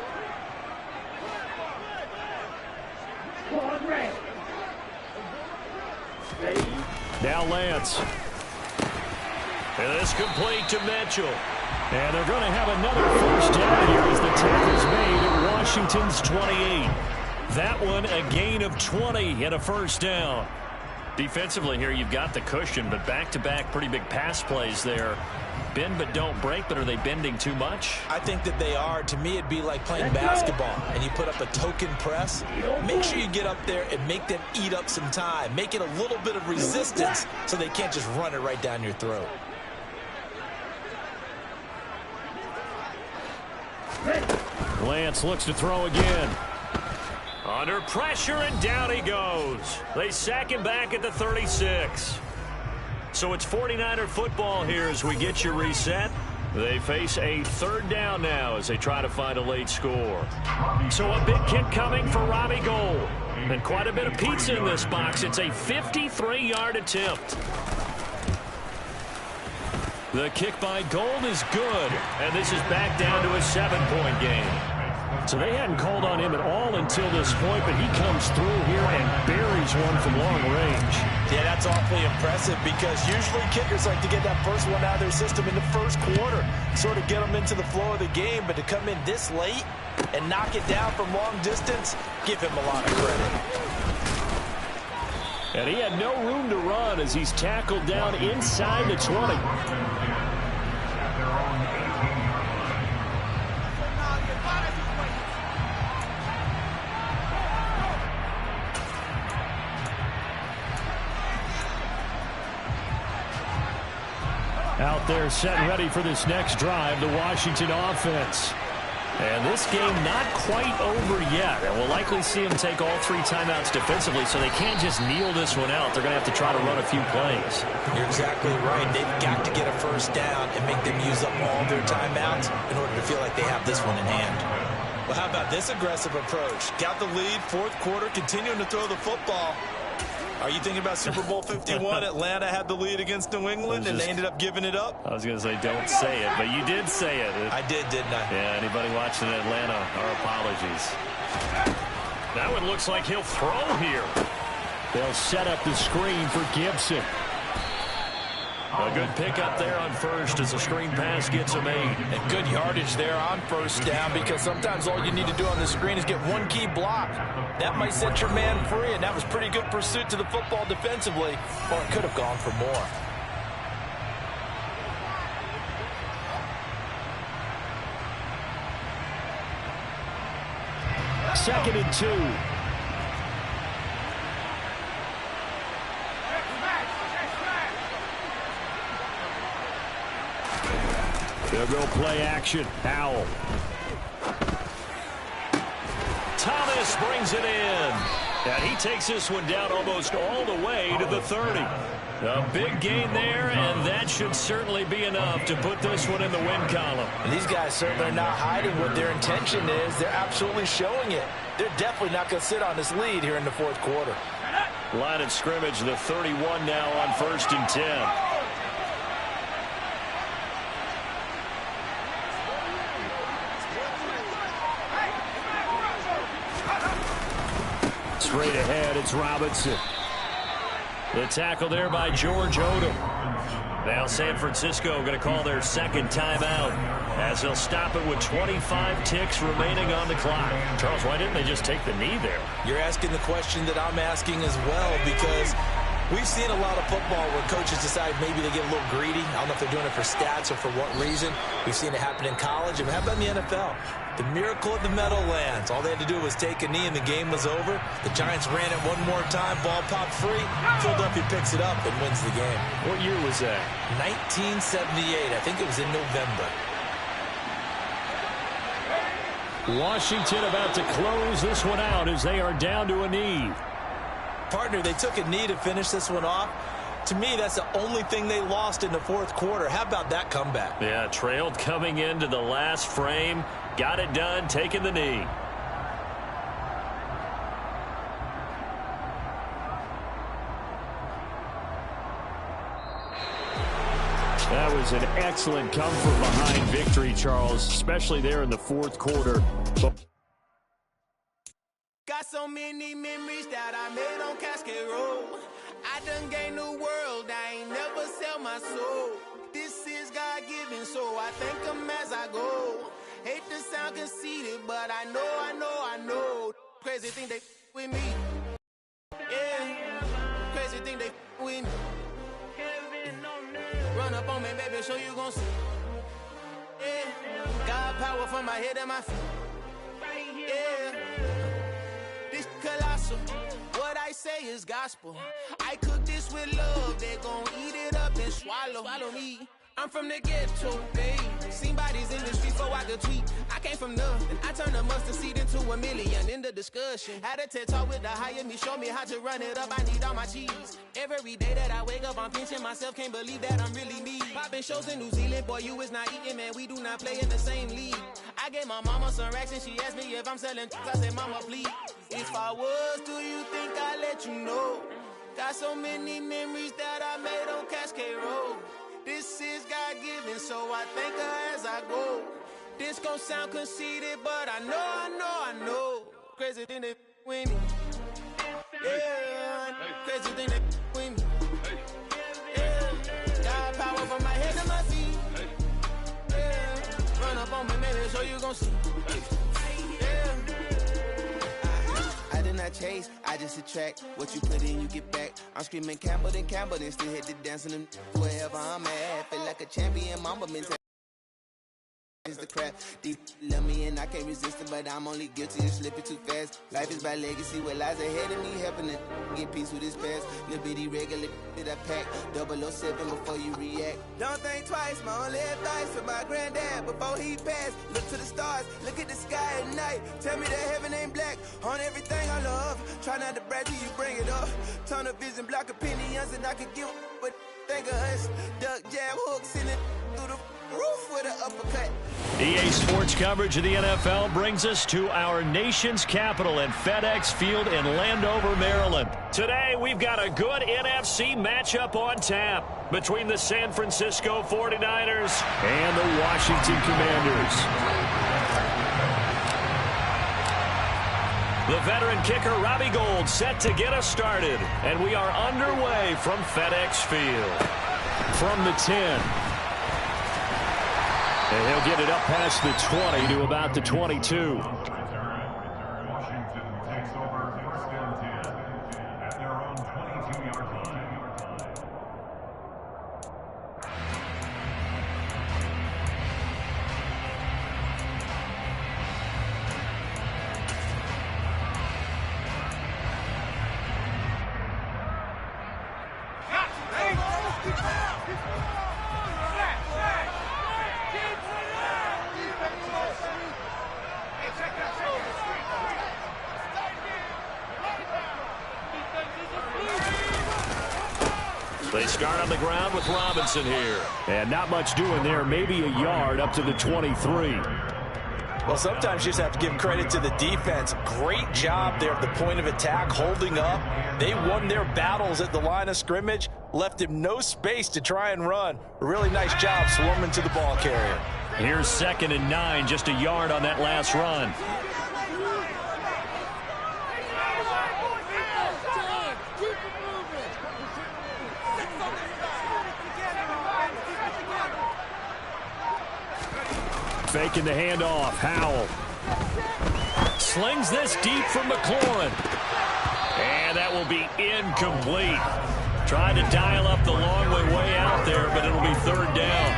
Squad red. Ready? Now Lance. And this complete to Mitchell. And they're going to have another first down here as the tackle's made at Washington's 28. That one a gain of 20 and a first down. Defensively here, you've got the cushion, but back-to-back pretty big pass plays there. Bend but don't break, but are they bending too much? I think that they are. To me, it'd be like playing basketball, and you put up a token press. Make sure you get up there and make them eat up some time. Make it a little bit of resistance so they can't just run it right down your throat. Lance looks to throw again. Under pressure, and down he goes. They sack him back at the 36. So it's 49er football here as we get you reset. They face a third down now as they try to find a late score. So a big kick coming for Robbie Gould. And quite a bit of pizza in this box. It's a 53-yard attempt. The kick by Gould is good. And this is back down to a 7-point game. So they hadn't called on him at all until this point, but he comes through here and buries one from long range. Yeah, that's awfully impressive because usually kickers like to get that first one out of their system in the first quarter, sort of get them into the flow of the game, but to come in this late and knock it down from long distance, give him a lot of credit. And he had no room to run as he's tackled down inside the 20. Out there set and ready for this next drive, the Washington offense. And this game not quite over yet. And we'll likely see them take all 3 timeouts defensively, so they can't just kneel this one out. They're going to have to try to run a few plays. You're exactly right. They've got to get a first down and make them use up all their timeouts in order to feel like they have this one in hand. Well, how about this aggressive approach? Got the lead, fourth quarter, continuing to throw the football. Are you thinking about Super Bowl 51? Atlanta had the lead against New England, and they ended up giving it up? I was going to say, don't say it, but you did say it. I did, didn't I? Yeah, anybody watching Atlanta, our apologies. That one looks like he'll throw here. They'll set up the screen for Gibson. A good pickup there on first as the screen pass gets a made. And good yardage there on first down because sometimes all you need to do on the screen is get one key block. That might set your man free, and that was pretty good pursuit to the football defensively, or it could have gone for more. Second and 2. They'll go play action. Howell. Thomas brings it in. And he takes this one down almost all the way to the 30. A big gain there, and that should certainly be enough to put this one in the win column. And these guys certainly are not hiding what their intention is. They're absolutely showing it. They're definitely not going to sit on this lead here in the fourth quarter. Line of scrimmage, the 31 now on 1st and 10. Straight ahead, it's Robinson. The tackle there by George Odom. Now San Francisco going to call their second timeout as they'll stop it with 25 ticks remaining on the clock. Charles, why didn't they just take the knee there? You're asking the question that I'm asking as well, because we've seen a lot of football where coaches decide maybe they get a little greedy. I don't know if they're doing it for stats or for what reason. We've seen it happen in college, and how about in the NFL? The miracle of the Meadowlands. All they had to do was take a knee and the game was over. The Giants ran it one more time. Ball popped free. Philadelphia picks it up and wins the game. What year was that? 1978. I think it was in November. Washington about to close this one out as they are down to a knee. Partner, they took a knee to finish this one off. To me, that's the only thing they lost in the fourth quarter. How about that comeback? Yeah, trailed coming into the last frame. Got it done, taking the knee. That was an excellent come from behind victory, Charles, especially there in the fourth quarter. Got so many memories that I made on Cascade Road. I done gained the world, I ain't never sell my soul. This is God-given, so I thank him as I go. Hate to sound conceited, but I know. Crazy thing they with me. Yeah. Crazy thing they with me. Run up on me, baby, so you gon' see. Yeah. God power from my head and my feet. Yeah. This colossal. What I say is gospel. I cook this with love. They gon' eat it up and swallow me. I'm from the ghetto, babe. Seen bodies in the street before I could tweet. I came from nothing. I turned a mustard seed into a million in the discussion. Had a TED talk with the higher me, show me how to run it up. I need all my cheese. Every day that I wake up, I'm pinching myself. Can't believe that I'm really me. Popping shows in New Zealand, boy, you is not eating, man. We do not play in the same league. I gave my mama some racks and she asked me if I'm selling. I said, mama, please. If I was, do you think I'd let you know? Got so many memories that I made on Cascade Road. This is God-given, so I thank her as I go. This gon' sound conceited, but I know. Crazy thing they with me. Yeah, crazy thing they with me. Yeah, got power from my head to my feet. Yeah, run up on me, maybe, so you gon' see. Yeah. I did not chase, I just attract. What you put in, you get back. I'm screaming Campbell, then still hit the dancing and wherever I'm at. Feel like a champion, mama mentality. Is the crap deep love me and I can't resist it, but I'm only guilty of slipping too fast. Life is by legacy, what lies ahead of me, helping to get peace with this past. Little bitty regular that I pack 007 before you react. Don't think twice, my only advice for my granddad before he passed. Look to the stars, look at the sky at night. Tell me that heaven ain't black on everything I love. Try not to brag till you bring it up. Tunnel vision, block opinions, and I could give but think of us. Duck jab hooks in it through the roof with an uppercut. EA Sports coverage of the NFL brings us to our nation's capital at FedEx Field in Landover, Maryland. Today, we've got a good NFC matchup on tap between the San Francisco 49ers and the Washington Commanders. The veteran kicker, Robbie Gould, set to get us started, and we are underway from FedEx Field. From the 10. And he'll get it up past the 20 to about the 22. Washington takes over first and 10 at their own 22-yard line. They start on the ground with Robinson here. And not much doing there, maybe a yard up to the 23. Well, sometimes you just have to give credit to the defense. Great job there at the point of attack, holding up. They won their battles at the line of scrimmage, left him no space to try and run. A really nice job swarming to the ball carrier. Here's 2nd and 9, just a yard on that last run. Faking the handoff. Howell Slings this deep from McLaurin. And that will be incomplete. Trying to dial up the long way out there, but it'll be 3rd down.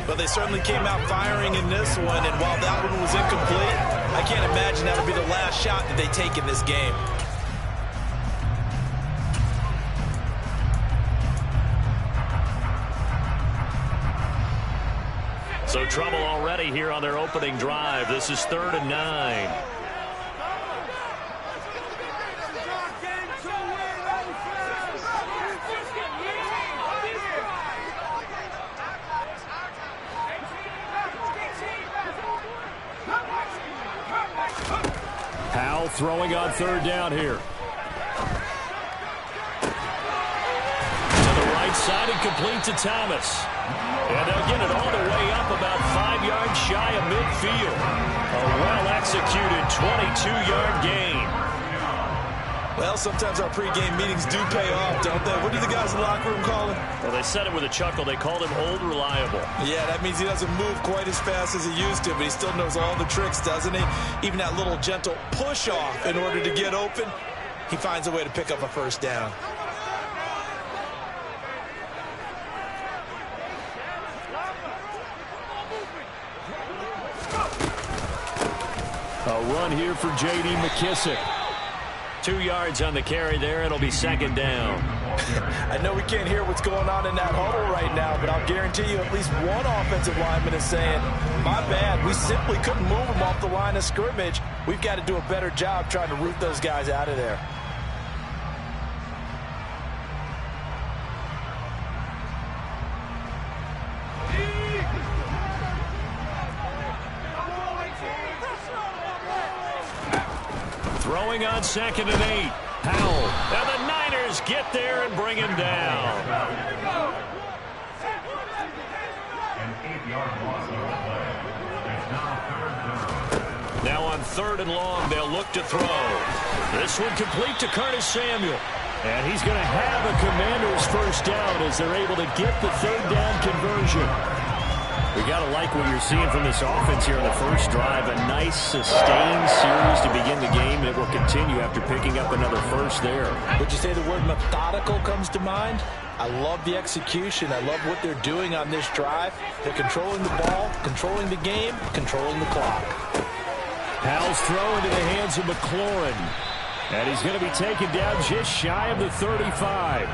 But they certainly came out firing in this one, and while that one was incomplete, I can't imagine that'll be the last shot that they take in this game. So trouble already here on their opening drive. This is 3rd and 9. Howell throwing on 3rd down here. To the right side and complete to Thomas. And they'll get it all the way up about 5 yards shy of midfield. A well-executed 22-yard gain. Well, sometimes our pregame meetings do pay off, don't they? What do the guys in the locker room call him? Well, they said it with a chuckle. They called him Old Reliable. Yeah, that means he doesn't move quite as fast as he used to, but he still knows all the tricks, doesn't he? Even that little gentle push-off in order to get open, he finds a way to pick up a first down. A run here for J.D. McKissick. 2 yards on the carry there. It'll be second down. I know we can't hear what's going on in that huddle right now, but I'll guarantee you at least one offensive lineman is saying, my bad, we simply couldn't move them off the line of scrimmage. We've got to do a better job trying to root those guys out of there. Throwing on 2nd and 8. Howell. And the Niners get there and bring him down. An 8-yard loss on the play. It's now 3rd down. Now on 3rd and long, they'll look to throw. This one complete to Curtis Samuel. And he's going to have a Commander's first down as they're able to get the 3rd down conversion. We got to like what you're seeing from this offense here on the first drive. A nice, sustained series to begin the game, and it will continue after picking up another first there. Would you say the word methodical comes to mind? I love the execution. I love what they're doing on this drive. They're controlling the ball, controlling the game, controlling the clock. Howell's throw into the hands of McLaurin. And he's going to be taken down just shy of the 35.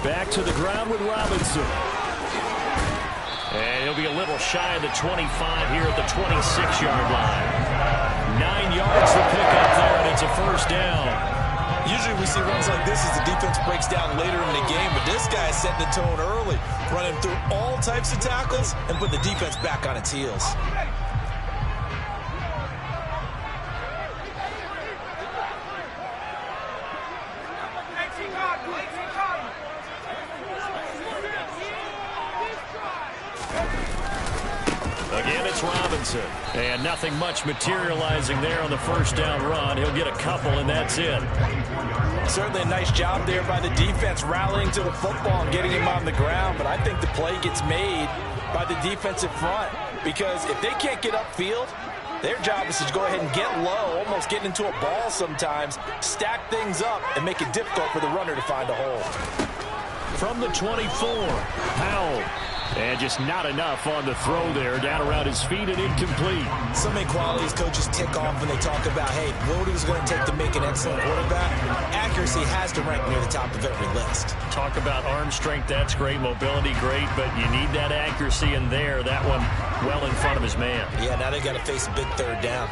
Back to the ground with Robinson. And he'll be a little shy of the 25 here at the 26-yard line. 9 yards to pick up there, and it's a first down. Usually we see runs like this as the defense breaks down later in the game, but this guy is setting the tone early, running through all types of tackles and putting the defense back on its heels. Again, it's Robinson. And nothing much materializing there on the first down run. He'll get a couple, and that's it. Certainly a nice job there by the defense rallying to the football and getting him on the ground, but I think the play gets made by the defensive front because if they can't get upfield, their job is to go ahead and get low, almost get into a ball sometimes, stack things up, and make it difficult for the runner to find a hole. From the 24, Howell. And just not enough on the throw there. Down around his feet and incomplete. So many qualities coaches tick off when they talk about, hey, what is it going to take to make an excellent quarterback? Accuracy has to rank near the top of every list. Talk about arm strength, that's great. Mobility, great. But you need that accuracy in there. That one well in front of his man. Yeah, now they got to face a big 3rd down.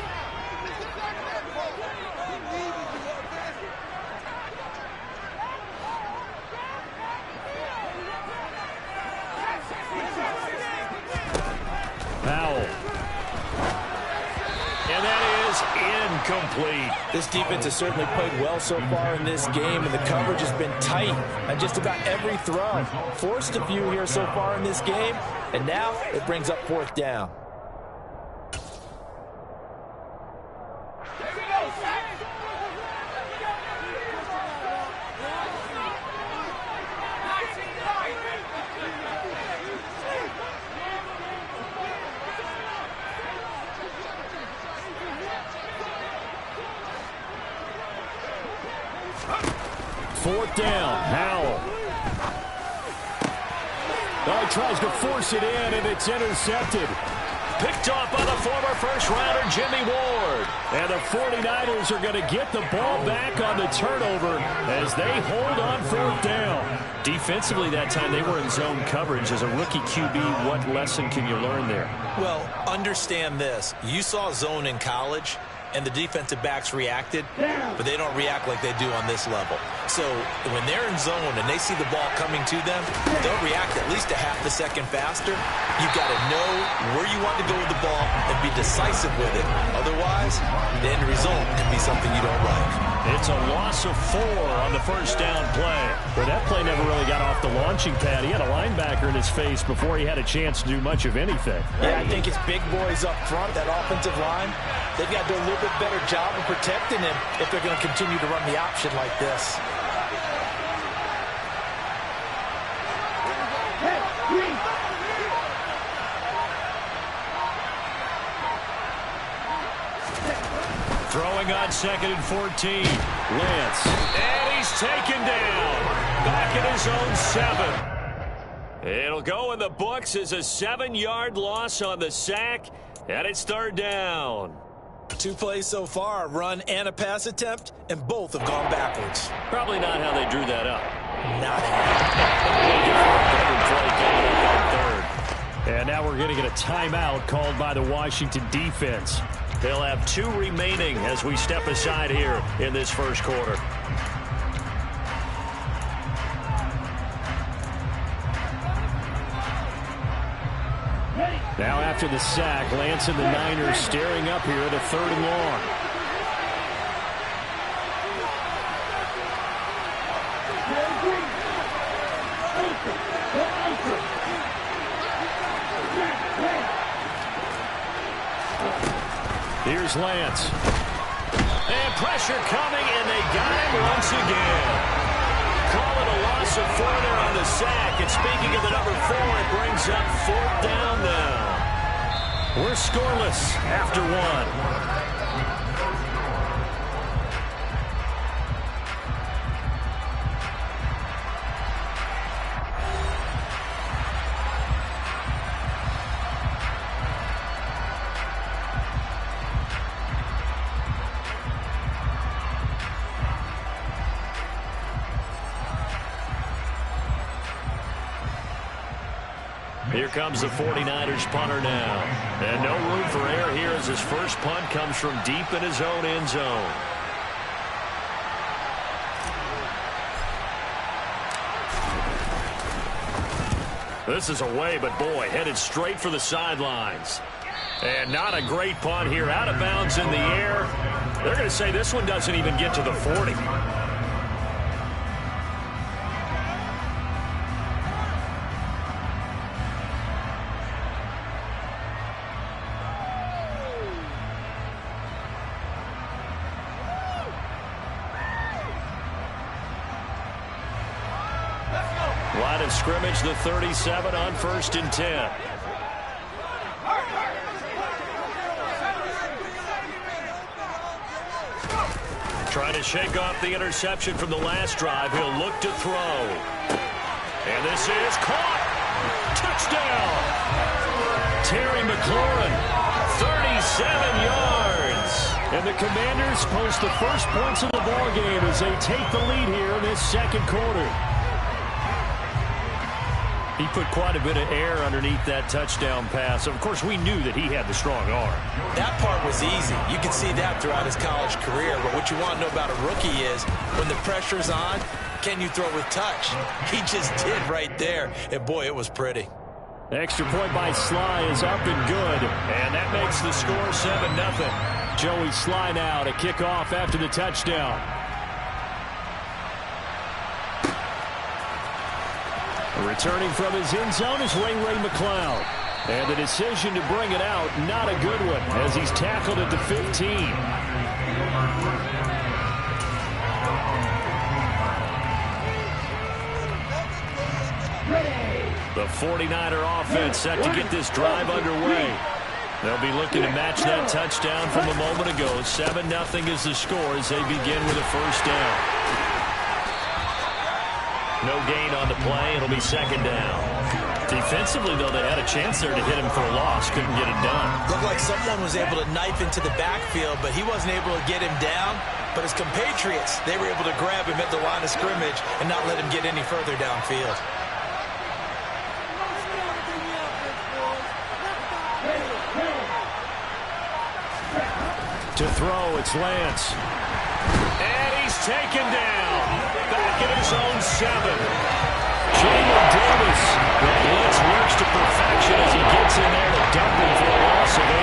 Powell. And that is incomplete. This defense has certainly played well so far in this game, and the coverage has been tight on just about every throw. Forced a few here so far in this game, and now it brings up 4th down. Fourth down, Howell. Oh, he tries to force it in, and it's intercepted. Picked off by the former first-rounder Jimmy Ward. And the 49ers are going to get the ball back on the turnover as they hold on 4th down. Defensively that time, they were in zone coverage. As a rookie QB, what lesson can you learn there? Well, understand this. You saw zone in college. and the defensive backs reacted, but they don't react like they do on this level. So when they're in zone and they see the ball coming to them, they'll react at least a half a second faster. You've got to know where you want to go with the ball and be decisive with it. Otherwise, the end result can be something you don't like. It's a loss of 4 on the first down play. Well, that play never really got off the launching pad. He had a linebacker in his face before he had a chance to do much of anything. Yeah, I think it's big boys up front, that offensive line. They've got to do a little bit better job of protecting him if they're going to continue to run the option like this. Throwing on 2nd and 14. Lance. And he's taken down. Back at his own 7. It'll go in the books as a 7-yard loss on the sack. And it's 3rd down. 2 plays so far, a run and a pass attempt, and both have gone backwards. Probably not how they drew that up. Not Looking for a 3rd. And now we're going to get a timeout called by the Washington defense. They'll have 2 remaining as we step aside here in this first quarter. Now after the sack, Lance and the Niners staring up here at a 3rd and long. Here's Lance. And pressure coming, and they got him once again. Call it a loss of 4 there on the sack. And speaking of the number 4, it brings up 4th down now. We're scoreless after 1. Here comes the 49ers punter now. And no room for error here as his first punt comes from deep in his own end zone. This is away, but boy, headed straight for the sidelines. And not a great punt here. Out of bounds in the air. They're going to say this one doesn't even get to the 40. Line of scrimmage, the 37 on 1st and 10. Trying to shake off the interception from the last drive. He'll look to throw. And this is caught. Touchdown. Terry McLaurin, 37 yards. And the Commanders post the first points of the ballgame as they take the lead here in this second quarter. He put quite a bit of air underneath that touchdown pass. Of course, we knew that he had the strong arm. That part was easy. You can see that throughout his college career. But what you want to know about a rookie is when the pressure's on, can you throw with touch? He just did right there. And, boy, it was pretty. Extra point by Sly is up and good. And that makes the score 7-0. Joey Sly now to kick off after the touchdown. Returning from his end zone is Ray McCloud. And the decision to bring it out, not a good one, as he's tackled at the 15. The 49er offense set to get this drive underway. They'll be looking to match that touchdown from a moment ago. 7-0 is the score as they begin with a first down. No gain on the play. It'll be 2nd down. Defensively, though, they had a chance there to hit him for a loss. Couldn't get it done. Looked like someone was able to knife into the backfield, but he wasn't able to get him down. But his compatriots, they were able to grab him at the line of scrimmage and not let him get any further downfield. To throw. It's Lance. And he's taken down. Back at his own 7. Chandler Davis. The blitz works to perfection as he gets in there to dump him for a loss of 8.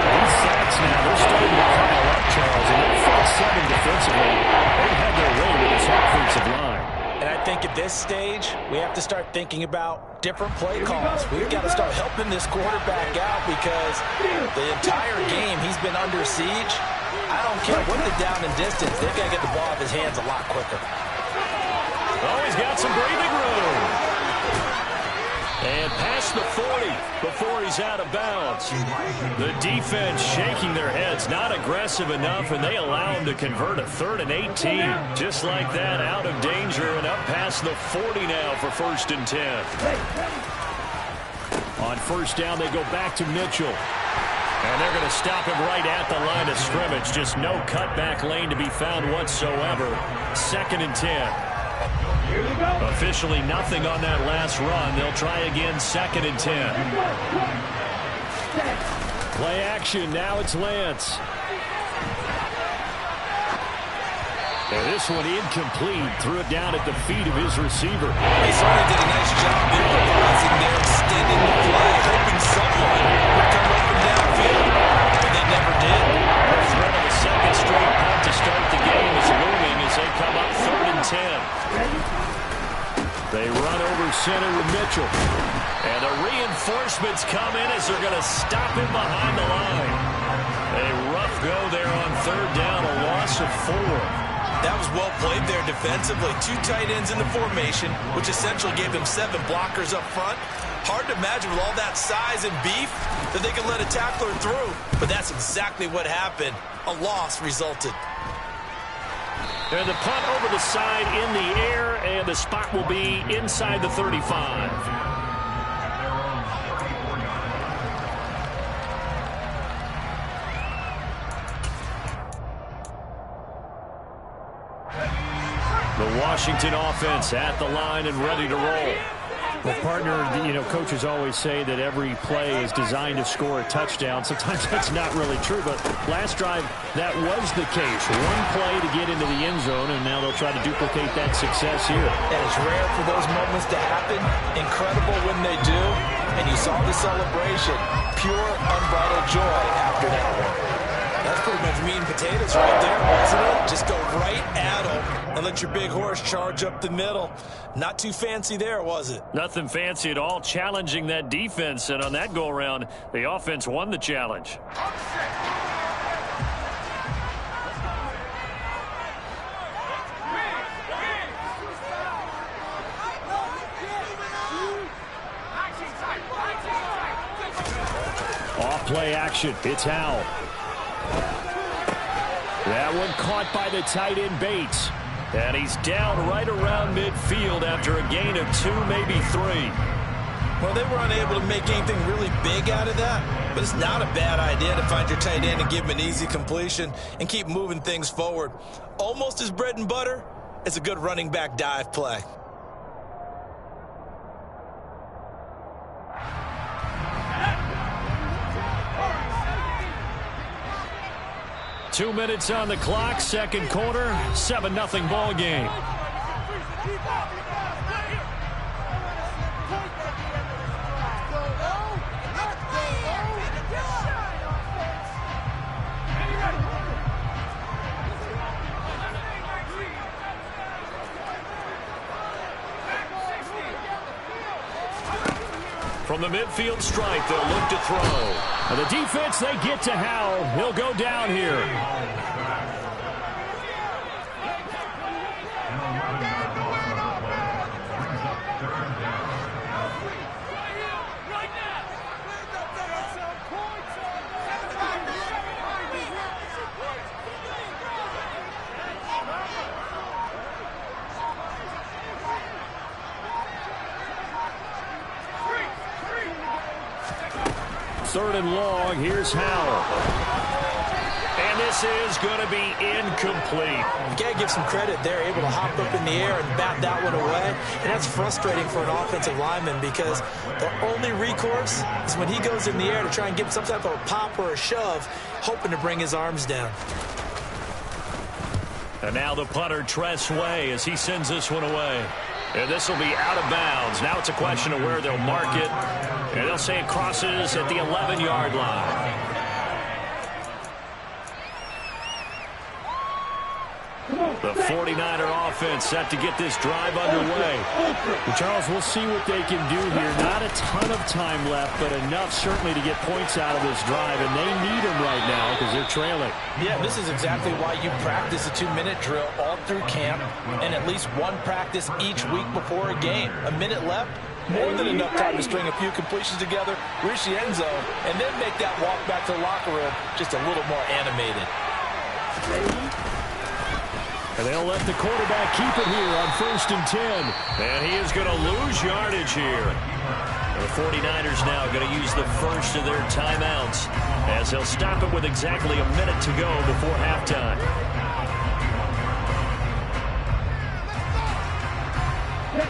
These sacks now, they're starting to pile up, Charles. And that front 7 defensively, they've had their way with this offensive line. And I think at this stage, we have to start thinking about different play calls. We've got to start helping this quarterback out because the entire game he's been under siege. I don't care what the down and distance. They've got to get the ball out of his hands a lot quicker. Oh, he's got some breathing room. And past the 40 before he's out of bounds. The defense shaking their heads, not aggressive enough, and they allow him to convert a 3rd and 18. Just like that, out of danger and up past the 40 now for 1st and 10. On 1st down, they go back to Mitchell. And they're going to stop him right at the line of scrimmage. Just no cutback lane to be found whatsoever. 2nd and 10. Officially nothing on that last run. They'll try again, 2nd and 10. Play action. Now it's Lance. And this one incomplete. Threw it down at the feet of his receiver. He certainly did a nice job improvising there, extending the play, hoping someone would come open downfield. But they never did. The threat of a 2nd straight punt to start the game is looming as they come up 3rd and 10. They run over center with Mitchell. And the reinforcements come in as they're going to stop him behind the line. A rough go there on 3rd down, a loss of 4. That was well played there defensively. 2 tight ends in the formation, which essentially gave them 7 blockers up front. Hard to imagine with all that size and beef that they could let a tackler through. But that's exactly what happened. A loss resulted. And the punt over the side in the air, and the spot will be inside the 35. The Washington offense at the line and ready to roll. Well, partner, coaches always say that every play is designed to score a touchdown. Sometimes that's not really true, but last drive, that was the case. One play to get into the end zone, and now they'll try to duplicate that success here. And it's rare for those moments to happen. Incredible when they do. And you saw the celebration. Pure, unbridled joy after that one. That's pretty much meat and potatoes right there, wasn't it? Just go right at them and let your big horse charge up the middle. Not too fancy there, was it? Nothing fancy at all, challenging that defense. And on that go-around, the offense won the challenge. Off play action. It's Howell. That one caught by the tight end Bates. And he's down right around midfield after a gain of 2, maybe 3. Well, they were unable to make anything really big out of that, but it's not a bad idea to find your tight end and give him an easy completion and keep moving things forward. Almost his bread and butter. It's a good running back dive play. Two minutes on the clock, 2nd quarter, 7-0 ball game. From the midfield stripe, they'll look to throw. And the defense, they get to Howell. He'll go down here. Third and long, here's Howell. And this This is going to be incomplete. You got to give some credit. They're able to hop up in the air and bat that one away. And that's frustrating for an offensive lineman because the only recourse is when he goes in the air to try and get some type of a pop or a shove, hoping to bring his arms down. And now the punter, Tress Way, as he sends this one away. And this will be out of bounds. Now it's a question of where they'll mark it. And they'll say it crosses at the 11-yard line. The 49er offense set to get this drive underway. Well, Charles, we'll see what they can do here. Not a ton of time left, but enough certainly to get points out of this drive, and they need them right now because they're trailing. Yeah, this is exactly why you practice a 2-minute drill all through camp and at least one practice each week before a game. A minute left, more than enough time to string a few completions together, reach the end zone, and then make that walk back to the locker room just a little more animated. And they'll let the quarterback keep it here on 1st and 10. And he is going to lose yardage here. The 49ers now going to use the first of their timeouts as they'll stop it with exactly a minute to go before halftime.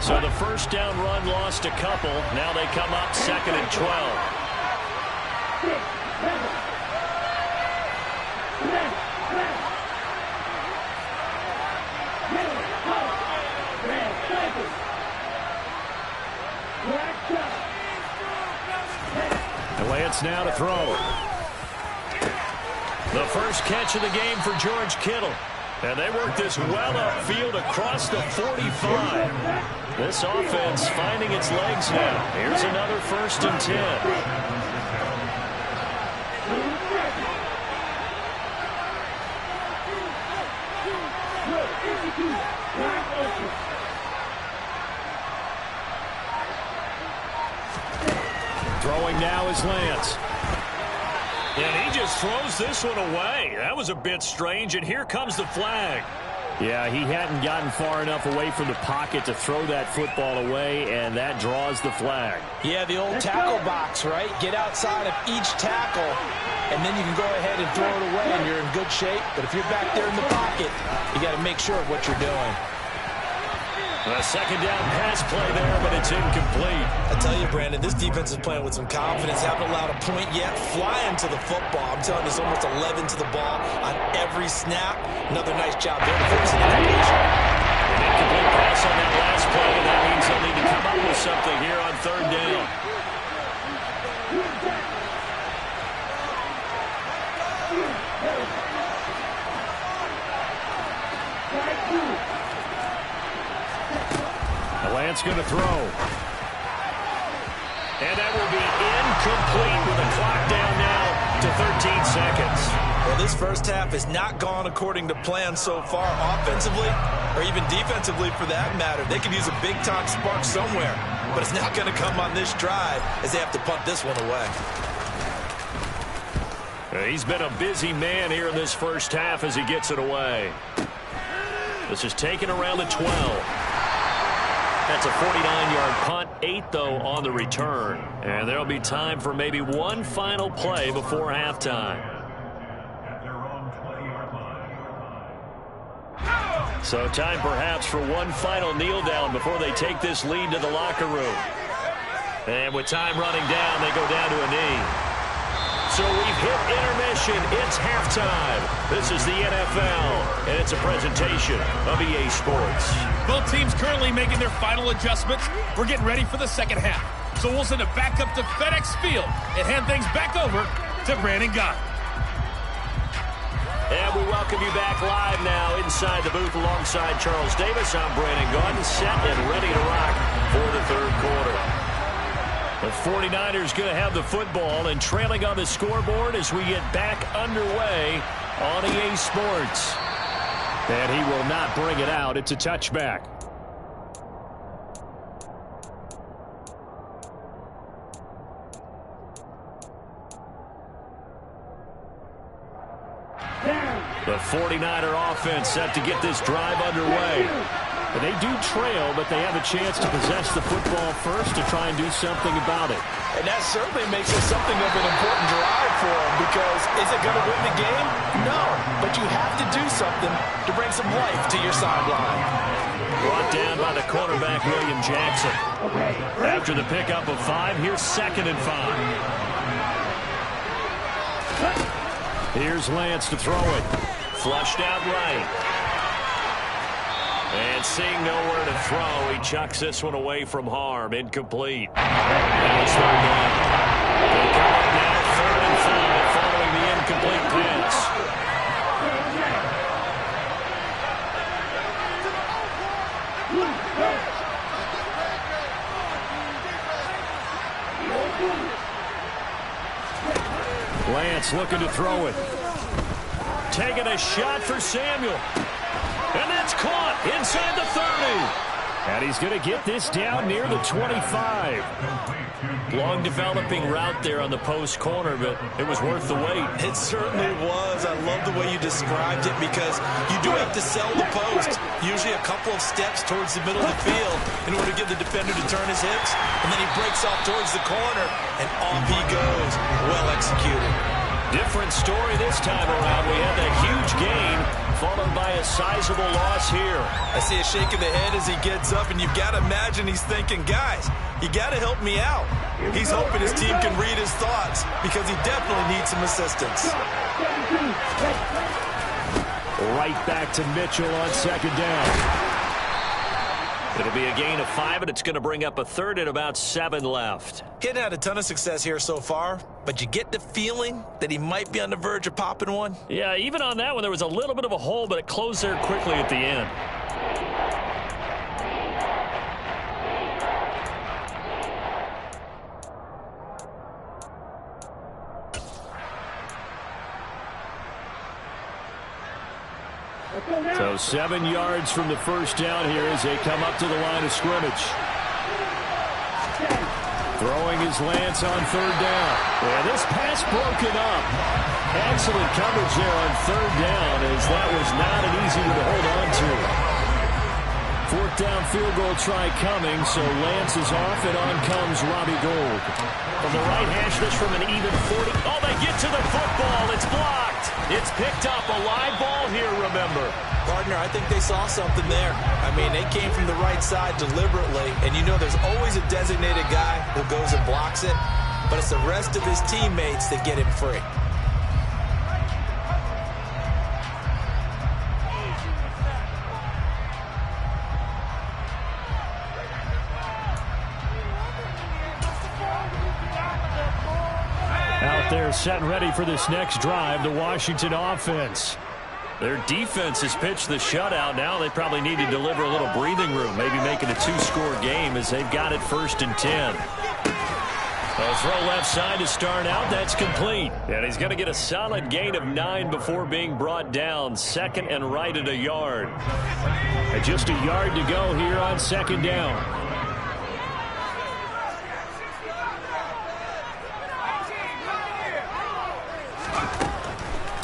So the first down run lost a couple. Now they come up 2nd and 12. Lance now to throw. The first catch of the game for George Kittle. And they work this well upfield across the 45. This offense finding its legs now. Here's another 1st and 10. Throwing now is Lance. And he just throws this one away. That was a bit strange, and here comes the flag. Yeah, he hadn't gotten far enough away from the pocket to throw that football away, and that draws the flag. Yeah, the old tackle box, right? Get outside of each tackle, and then you can go ahead and throw it away, and you're in good shape. But if you're back there in the pocket, you got to make sure of what you're doing. A second down pass play there, but it's incomplete. I tell you, Brandon, this defense is playing with some confidence. Haven't allowed a point yet. Flying to the football. I'm telling you, it's almost 11 to the ball on every snap. Another nice job there to force an incompletion. An incomplete pass on that last play, and that means they'll need to come up with something here on 3rd down. Lance going to throw. And that will be incomplete with the clock down now to 13 seconds. Well, this first half has not gone according to plan so far offensively or even defensively for that matter. They could use a big-time spark somewhere, but it's not going to come on this drive as they have to punt this one away. He's been a busy man here in this first half as he gets it away. This is taken around the 12. That's a 49-yard punt, 8, though, on the return. And there'll be time for maybe one final play before halftime. So time perhaps for one final kneel down before they take this lead to the locker room. And with time running down, they go down to a knee. So we've hit intermission. It's halftime. This is the NFL, and it's a presentation of EA Sports. Both teams currently making their final adjustments. We're getting ready for the second half. So we'll send it back up to FedEx Field and hand things back over to Brandon Godden. And we welcome you back live now inside the booth alongside Charles Davis. I'm Brandon Godden, set and ready to rock for the 3rd quarter. The 49ers going to have the football and trailing on the scoreboard as we get back underway on EA Sports. And he will not bring it out. It's a touchback. The 49er offense set to get this drive underway. They do trail, but they have a chance to possess the football first to try and do something about it. And that certainly makes it something of an important drive for them, because is it going to win the game? No, but you have to do something to bring some life to your sideline. Brought down by the quarterback, William Jackson. After the pickup of 5, here's 2nd and 5. Here's Lance to throw it. Flushed out right. And seeing nowhere to throw, he chucks this one away from harm. Incomplete. That was 3rd down. They come up now 3rd and 5 following the incomplete pass. Lance looking to throw it. Taking a shot for Samuel. And that's caught inside the 30. And he's going to get this down near the 25. Long developing route there on the post corner, but it was worth the wait. It certainly was. I love the way you described it, because you do have to sell the post. Usually a couple of steps towards the middle of the field in order to give the defender to turn his hips. And then he breaks off towards the corner, and off he goes. Well executed. Different story this time around. We had that huge gain, followed by a sizable loss here. I see a shake of the head as he gets up, and you've got to imagine he's thinking, guys, you got to help me out. He's hoping his team can read his thoughts, because he definitely needs some assistance. Right back to Mitchell on 2nd down. It'll be a gain of 5, and it's going to bring up a 3rd and about 7 left. He hadn't had a ton of success here so far, but you get the feeling that he might be on the verge of popping one. Yeah, even on that one, there was a little bit of a hole, but it closed there quickly at the end. So 7 yards from the first down here as they come up to the line of scrimmage. Throwing his Lance on 3rd down. And this pass broken up. Excellent coverage there on 3rd down, as that was not an easy one to hold on to. 4th down field goal try coming, so Lance is off, and on comes Robbie Gould. From the right hash, this from an even 40. Oh, they get to the football. It's blocked. It's picked up. A live ball here, remember. Partner, I think they saw something there. I mean, they came from the right side deliberately, and you know there's always a designated guy who goes and blocks it, but it's the rest of his teammates that get him free. Out there set and ready for this next drive, the Washington offense. Their defense has pitched the shutout. Now they probably need to deliver a little breathing room, maybe making a 2-score game as they've got it 1st and 10. A throw left side to start out. That's complete. And he's going to get a solid gain of 9 before being brought down. 2nd and right at a yard. And just a yard to go here on 2nd down.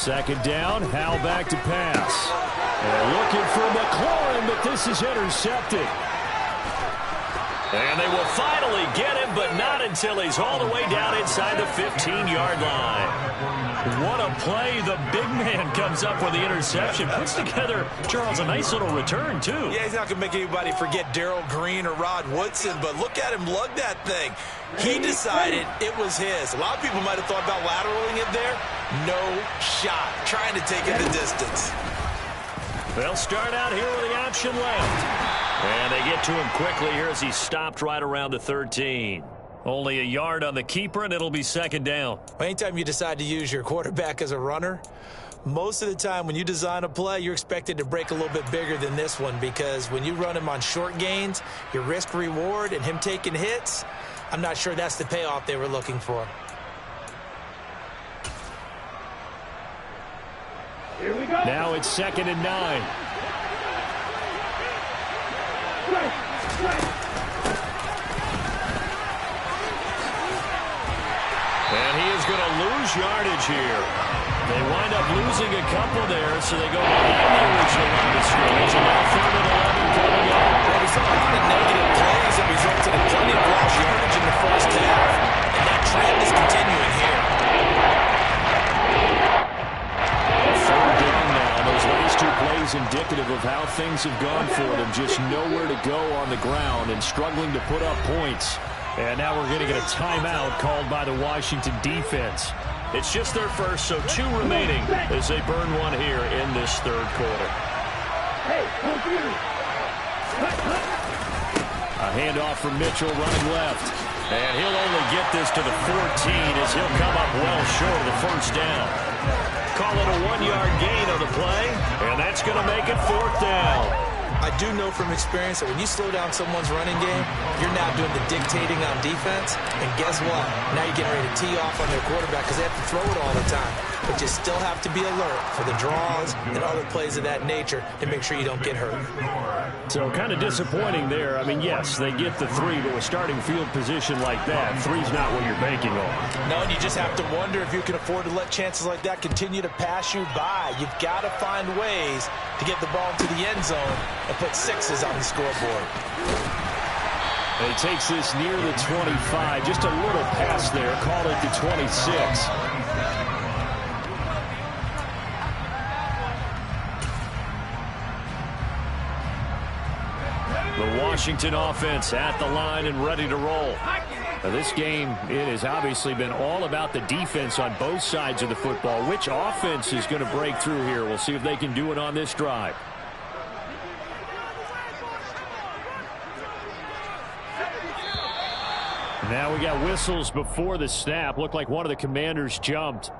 2nd down, Hal back to pass. And looking for McLaurin, but this is intercepted. And they will finally get him, but not until he's all the way down inside the 15-yard line. What a play. The big man comes up with the interception. Puts together, Charles, a nice little return, too. Yeah, he's not going to make anybody forget Darrell Green or Rod Woodson, but look at him lug that thing. He decided it was his. A lot of people might have thought about lateraling it there. No shot. Trying to take it the distance. They'll start out here with the option left. And they get to him quickly here as he stopped right around the 13. Only a yard on the keeper, and it'll be 2nd down. Anytime you decide to use your quarterback as a runner, most of the time when you design a play, you're expected to break a little bit bigger than this one, because when you run him on short gains, your risk-reward and him taking hits, I'm not sure that's the payoff they were looking for. Here we go. Now it's 2nd and 9. And he is going to lose yardage here. They wind up losing a couple there, so they go behind the original line of scrimmage. And now 3rd and 11 coming up things have gone for them. Just nowhere to go on the ground and struggling to put up points. And now we're going to get a timeout called by the Washington defense. It's just their first, so 2 remaining as they burn one here in this third quarter. A handoff from Mitchell running left. And he'll only get this to the 14 as he'll come up well short of the first down. Call it a 1-yard gain on the play, and that's going to make it 4th down. I do know from experience that when you slow down someone's running game, you're now doing the dictating on defense. And guess what? Now you're getting ready to tee off on their quarterback because they have to throw it all the time. But you still have to be alert for the draws and other plays of that nature to make sure you don't get hurt. So kind of disappointing there. I mean, yes, they get the 3, but with starting field position like that, 3's not what you're banking on. No, and you just have to wonder if you can afford to let chances like that continue to pass you by. You've got to find ways to get the ball into the end zone and put 6s on the scoreboard. And he takes this near the 25. Just a little pass there. Call it the 26. The Washington offense at the line and ready to roll. Now this game, it has obviously been all about the defense on both sides of the football. Which offense is going to break through here? We'll see if they can do it on this drive. Now we got whistles before the snap. Looked like one of the Commanders jumped.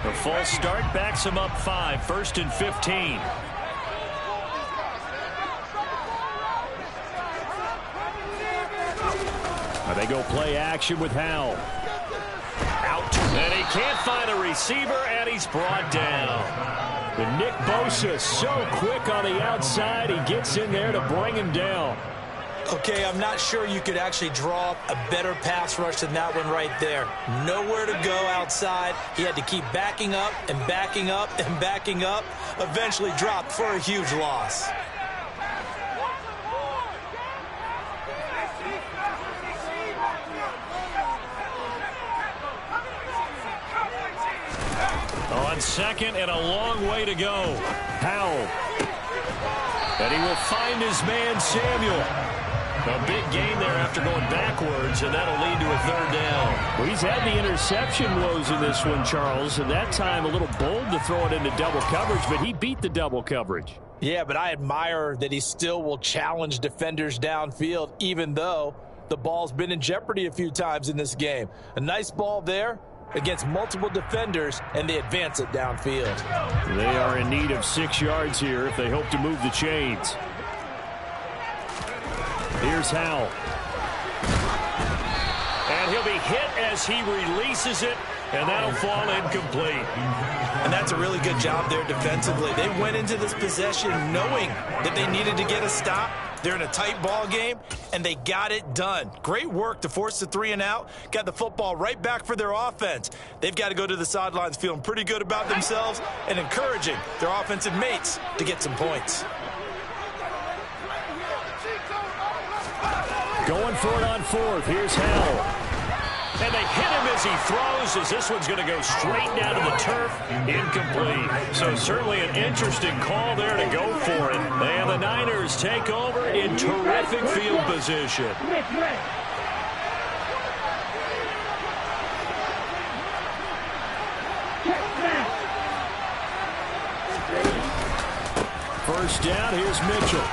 The false start backs him up 5, 1st and 15. They go play action with Howell. Out, and he can't find a receiver, and he's brought down. The Nick Bosa so quick on the outside. He gets in there to bring him down. Okay, I'm not sure you could actually draw a better pass rush than that one right there. Nowhere to go outside. He had to keep backing up and backing up and backing up. Eventually dropped for a huge loss. On second and a long way to go. Howell. And he will find his man, Samuel. A big gain there after going backwards, and that'll lead to a 3rd down. Well, he's had the interception woes in this one, Charles, and that time a little bold to throw it into double coverage, but he beat the double coverage. Yeah, but I admire that he still will challenge defenders downfield, even though the ball's been in jeopardy a few times in this game. A nice ball there against multiple defenders, and they advance it downfield. They are in need of 6 yards here if they hope to move the chains. Here's Howell. And he'll be hit as he releases it, and that'll fall incomplete. And that's a really good job there defensively. They went into this possession knowing that they needed to get a stop. They're in a tight ball game, and they got it done. Great work to force the 3 and out. Got the football right back for their offense. They've got to go to the sidelines feeling pretty good about themselves and encouraging their offensive mates to get some points. Going for it on 4th. Here's Howell. And they hit him as he throws, as this one's going to go straight down to the turf. Incomplete. So certainly an interesting call there to go for it. And the Niners take over in terrific field position. First down, here's Mitchell.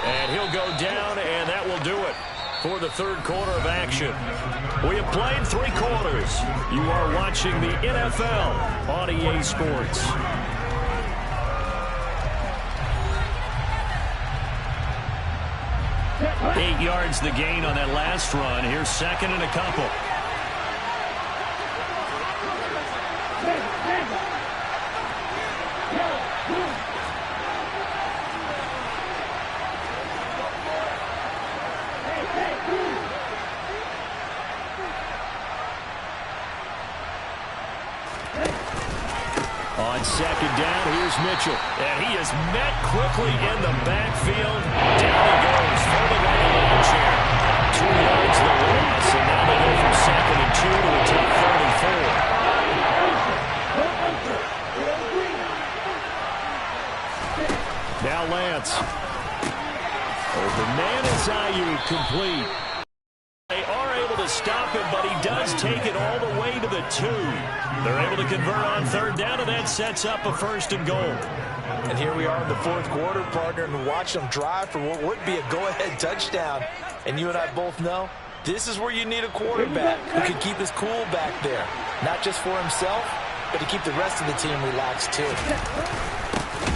And he'll go down, and that will do it for the third quarter of action. We have played 3 quarters. You are watching the NFL on EA Sports. Eight yards the gain on that last run. Here's 2nd and a couple. On 2nd down, here's Mitchell. And he is met quickly in the backfield. Down he goes, folding on the line chair. 2 yards the loss, and now they go from 2nd and 2 to a tough 3rd and 4. Lance. Open man is Ayuk, complete. They are able to stop him, but he does take it all the way to the 2. They're able to convert on 3rd down, and that sets up a 1st and goal. And here we are in the 4th quarter, partner, and watch them drive for what would be a go-ahead touchdown. And you and I both know this is where you need a quarterback who can keep his cool back there, not just for himself, but to keep the rest of the team relaxed too.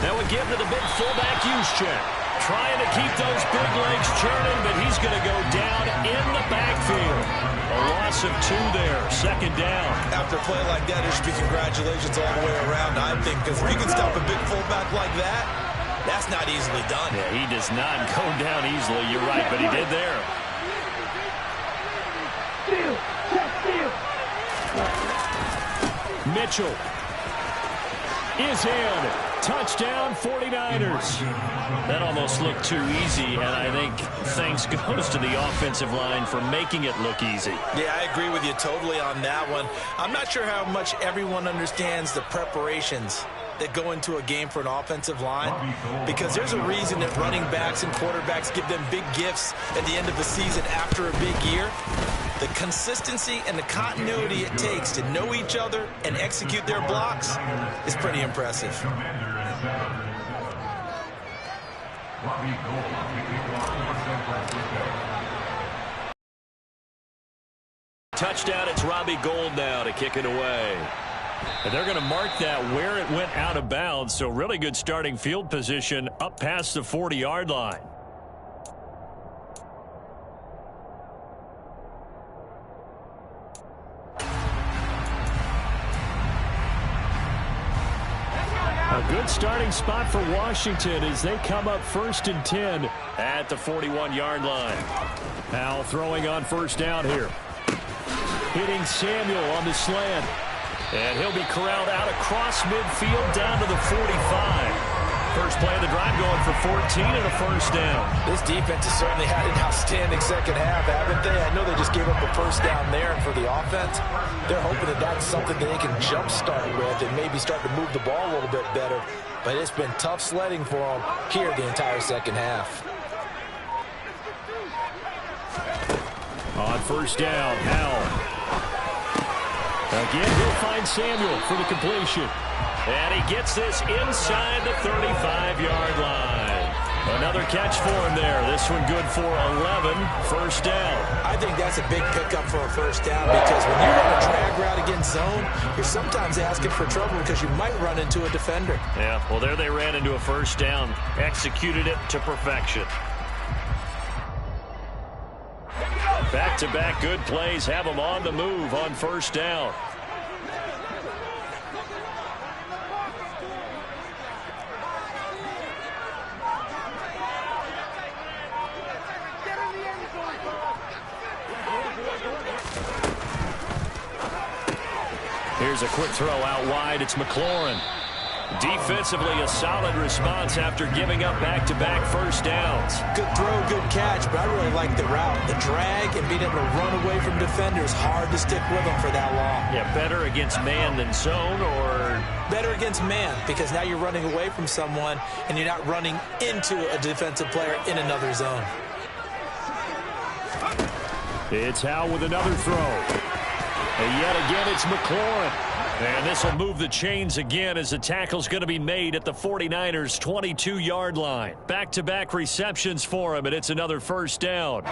Now we give to the big fullback Juszczyk. Trying to keep those big legs churning, but he's going to go down in the backfield. A loss of 2 there, 2nd down. After a play like that, there should be congratulations all the way around, I think, because if you can stop a big fullback like that, that's not easily done. Yeah, he does not go down easily, you're right, but he did there. Steal, check, steal. Mitchell is in. Touchdown, 49ers. That almost looked too easy, and I think thanks goes to the offensive line for making it look easy. Yeah, I agree with you totally on that one. I'm not sure how much everyone understands the preparations that go into a game for an offensive line, because there's a reason that running backs and quarterbacks give them big gifts at the end of the season after a big year. The consistency and the continuity it takes to know each other and execute their blocks is pretty impressive. Touchdown, it's Robbie Gould now to kick it away. And they're going to mark that where it went out of bounds, so really good starting field position up past the 40-yard line. A good starting spot for Washington as they come up 1st and 10 at the 41-yard line. Powell throwing on 1st down here. Hitting Samuel on the slant. And he'll be corralled out across midfield down to the 45. First play of the drive going for 14 and a 1st down. This defense has certainly had an outstanding 2nd half, haven't they? I know they just gave up the 1st down there, and for the offense, they're hoping that that's something that they can jumpstart with and maybe start to move the ball a little bit better. But it's been tough sledding for them here the entire 2nd half. On 1st down, Powell. Again, he'll find Samuel for the completion. And he gets this inside the 35-yard line. Another catch for him there. This one good for 11. 1st down. I think that's a big pickup for a 1st down, because when you run a drag route against zone, you're sometimes asking for trouble because you might run into a defender. Yeah, well, there they ran into a 1st down. Executed it to perfection. Back-to-back good plays have them on the move on 1st down. Here's a quick throw out wide. It's McLaurin. Defensively, a solid response after giving up back-to-back 1st downs. Good throw, good catch, but I really like the route. The drag and being able to run away from defenders, hard to stick with them for that long. Yeah, better against man than zone, or? Better against man, because now you're running away from someone and you're not running into a defensive player in another zone. It's Howe with another throw. And yet again, it's McLaurin. And this will move the chains again as the tackle's going to be made at the 49ers' 22-yard line. Back-to-back receptions for him, and it's another 1st down.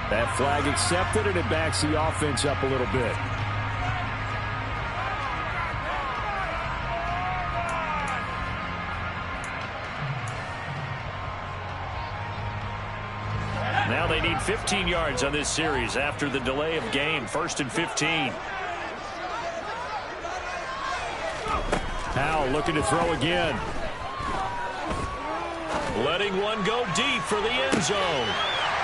That flag accepted, and it backs the offense up a little bit. Now they need 15 yards on this series after the delay of game. 1st and 15. Powell looking to throw again. Letting one go deep for the end zone.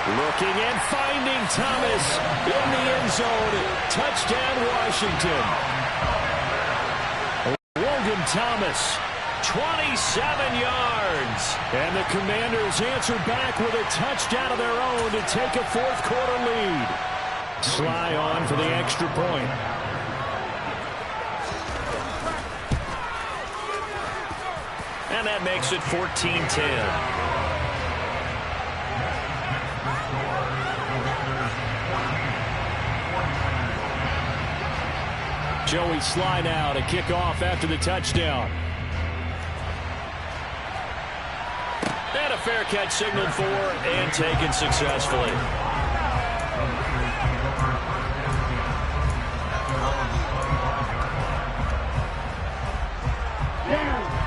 Looking and finding Thomas in the end zone. Touchdown, Washington. Logan Thomas, 27 yards. And the Commanders answer back with a touchdown of their own to take a fourth-quarter lead. Sly on for the extra point. And that makes it 14-10. Joey Sly now to kick off after the touchdown. And a fair catch signaled for and taken successfully.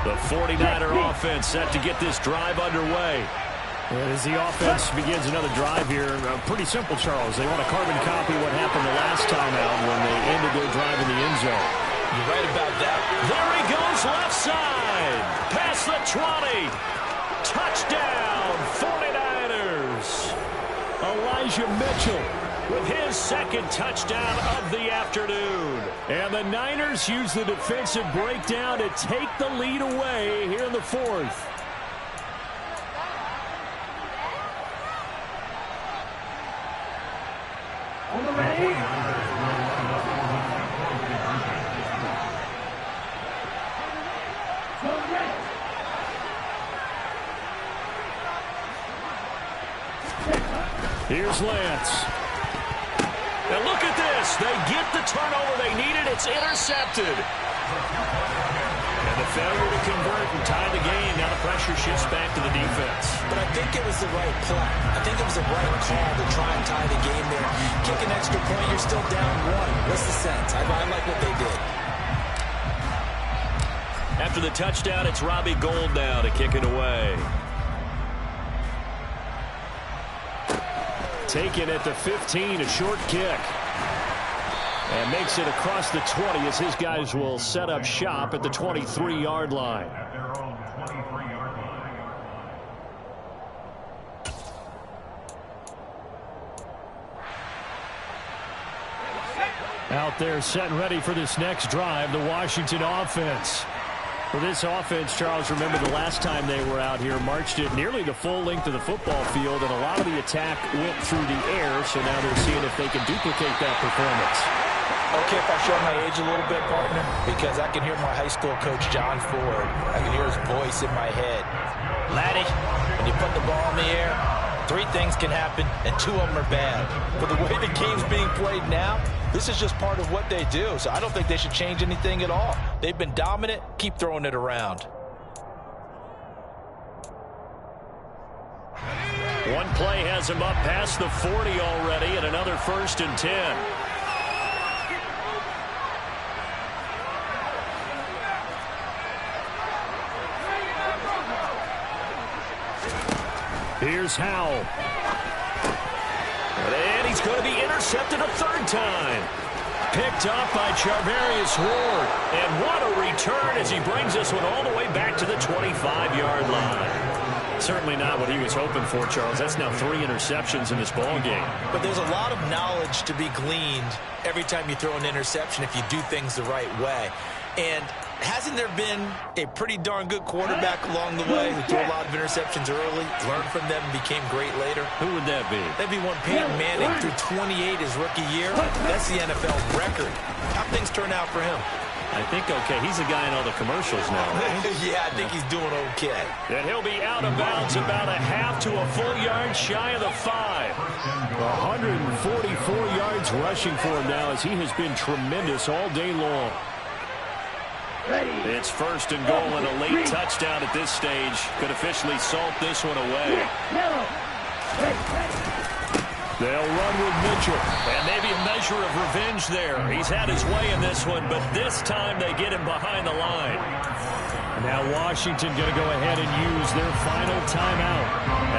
The 49er offense set to get this drive underway. And as the offense begins another drive here, pretty simple, Charles. They want to carbon copy what happened the last time out when they ended their drive in the end zone. You're right about that. There he goes left side. Past the 20. Touchdown, 49ers. Elijah Mitchell with his second touchdown of the afternoon. And the Niners use the defensive breakdown to take the lead away here in the fourth. On the ready? Here's Lance. And look at this. They get the turnover they needed. It's intercepted. And the failure to convert and tie the game. Now the pressure shifts back to the defense. But I think it was the right play. I think it was the right call to try and tie the game there. Kick an extra point, you're still down one. What's the sense? I like what they did. After the touchdown, it's Robbie Gould now to kick it away. Taken at the 15, a short kick. And makes it across the 20 as his guys will set up shop at the 23-yard line. At their own 23-yard line. Out there set and ready for this next drive, the Washington offense. For this offense, Charles, remember the last time they were out here, marched it nearly the full length of the football field, and a lot of the attack went through the air, so now they're seeing if they can duplicate that performance. Okay, if I show my age a little bit, partner, because I can hear my high school coach, John Ford. I can hear his voice in my head. Laddie, when you put the ball in the air, 3 things can happen, and 2 of them are bad. But the way the game's being played now, this is just part of what they do. So I don't think they should change anything at all. They've been dominant. Keep throwing it around. One play has him up past the 40 already, and another 1st and 10. Here's Howell. And he's going to be intercepted a 3rd time. Picked up by Charvarius Ward. And what a return as he brings this one all the way back to the 25-yard line. Certainly not what he was hoping for, Charles. That's now 3 interceptions in this ball game. But there's a lot of knowledge to be gleaned every time you throw an interception if you do things the right way. And hasn't there been a pretty darn good quarterback along the way who threw a lot of interceptions early, learned from them, and became great later? Who would that be? That'd be one Peyton Manning threw 28 his rookie year. That's the NFL record. How'd things turn out for him? I think okay. He's the guy in all the commercials now, right? Yeah, I think he's doing okay. And he'll be out of bounds about a half to a full yard shy of the 5. 144 yards rushing for him now as he has been tremendous all day long. It's 1st and goal, and a late touchdown at this stage could officially salt this one away. They'll run with Mitchell. And maybe a measure of revenge there. He's had his way in this one, but this time they get him behind the line. Now Washington going to go ahead and use their final timeout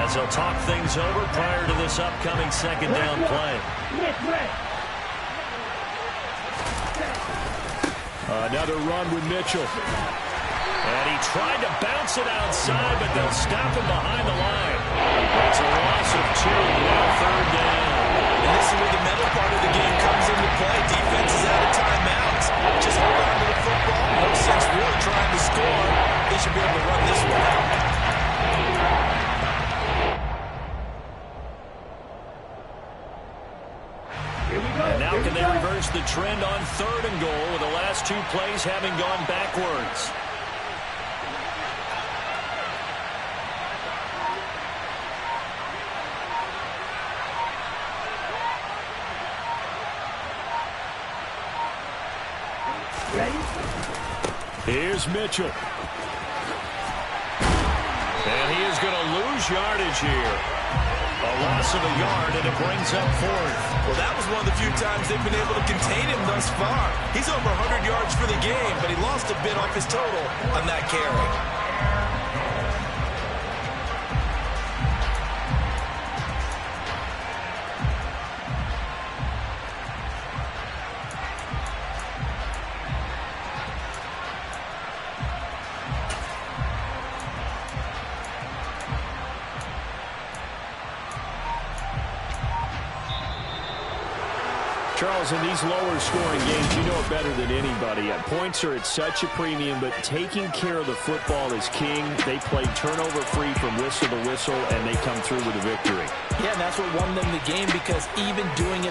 as they'll talk things over prior to this upcoming 2nd down play. Another run with Mitchell. And he tried to bounce it outside, but they'll stop him behind the line. It's a loss of 2, now 3rd down. And this is where the mental part of the game comes into play. Defense is out of timeouts. Just hold on to the football. No sense really trying to score. They should be able to run this one out. And now can they reverse the trend on 3rd and goal with the last 2 plays having gone backwards? Here's Mitchell. And he is going to lose yardage here. A loss of a yard, and it brings up 4th. Well, that was one of the few times they've been able to contain him thus far. He's over 100 yards for the game, but he lost a bit off his total on that carry. Charles, in these lower scoring games, you know it better than anybody. Points are at such a premium, but taking care of the football is king. They play turnover free from whistle to whistle, and they come through with a victory. Yeah, and that's what won them the game, because even doing it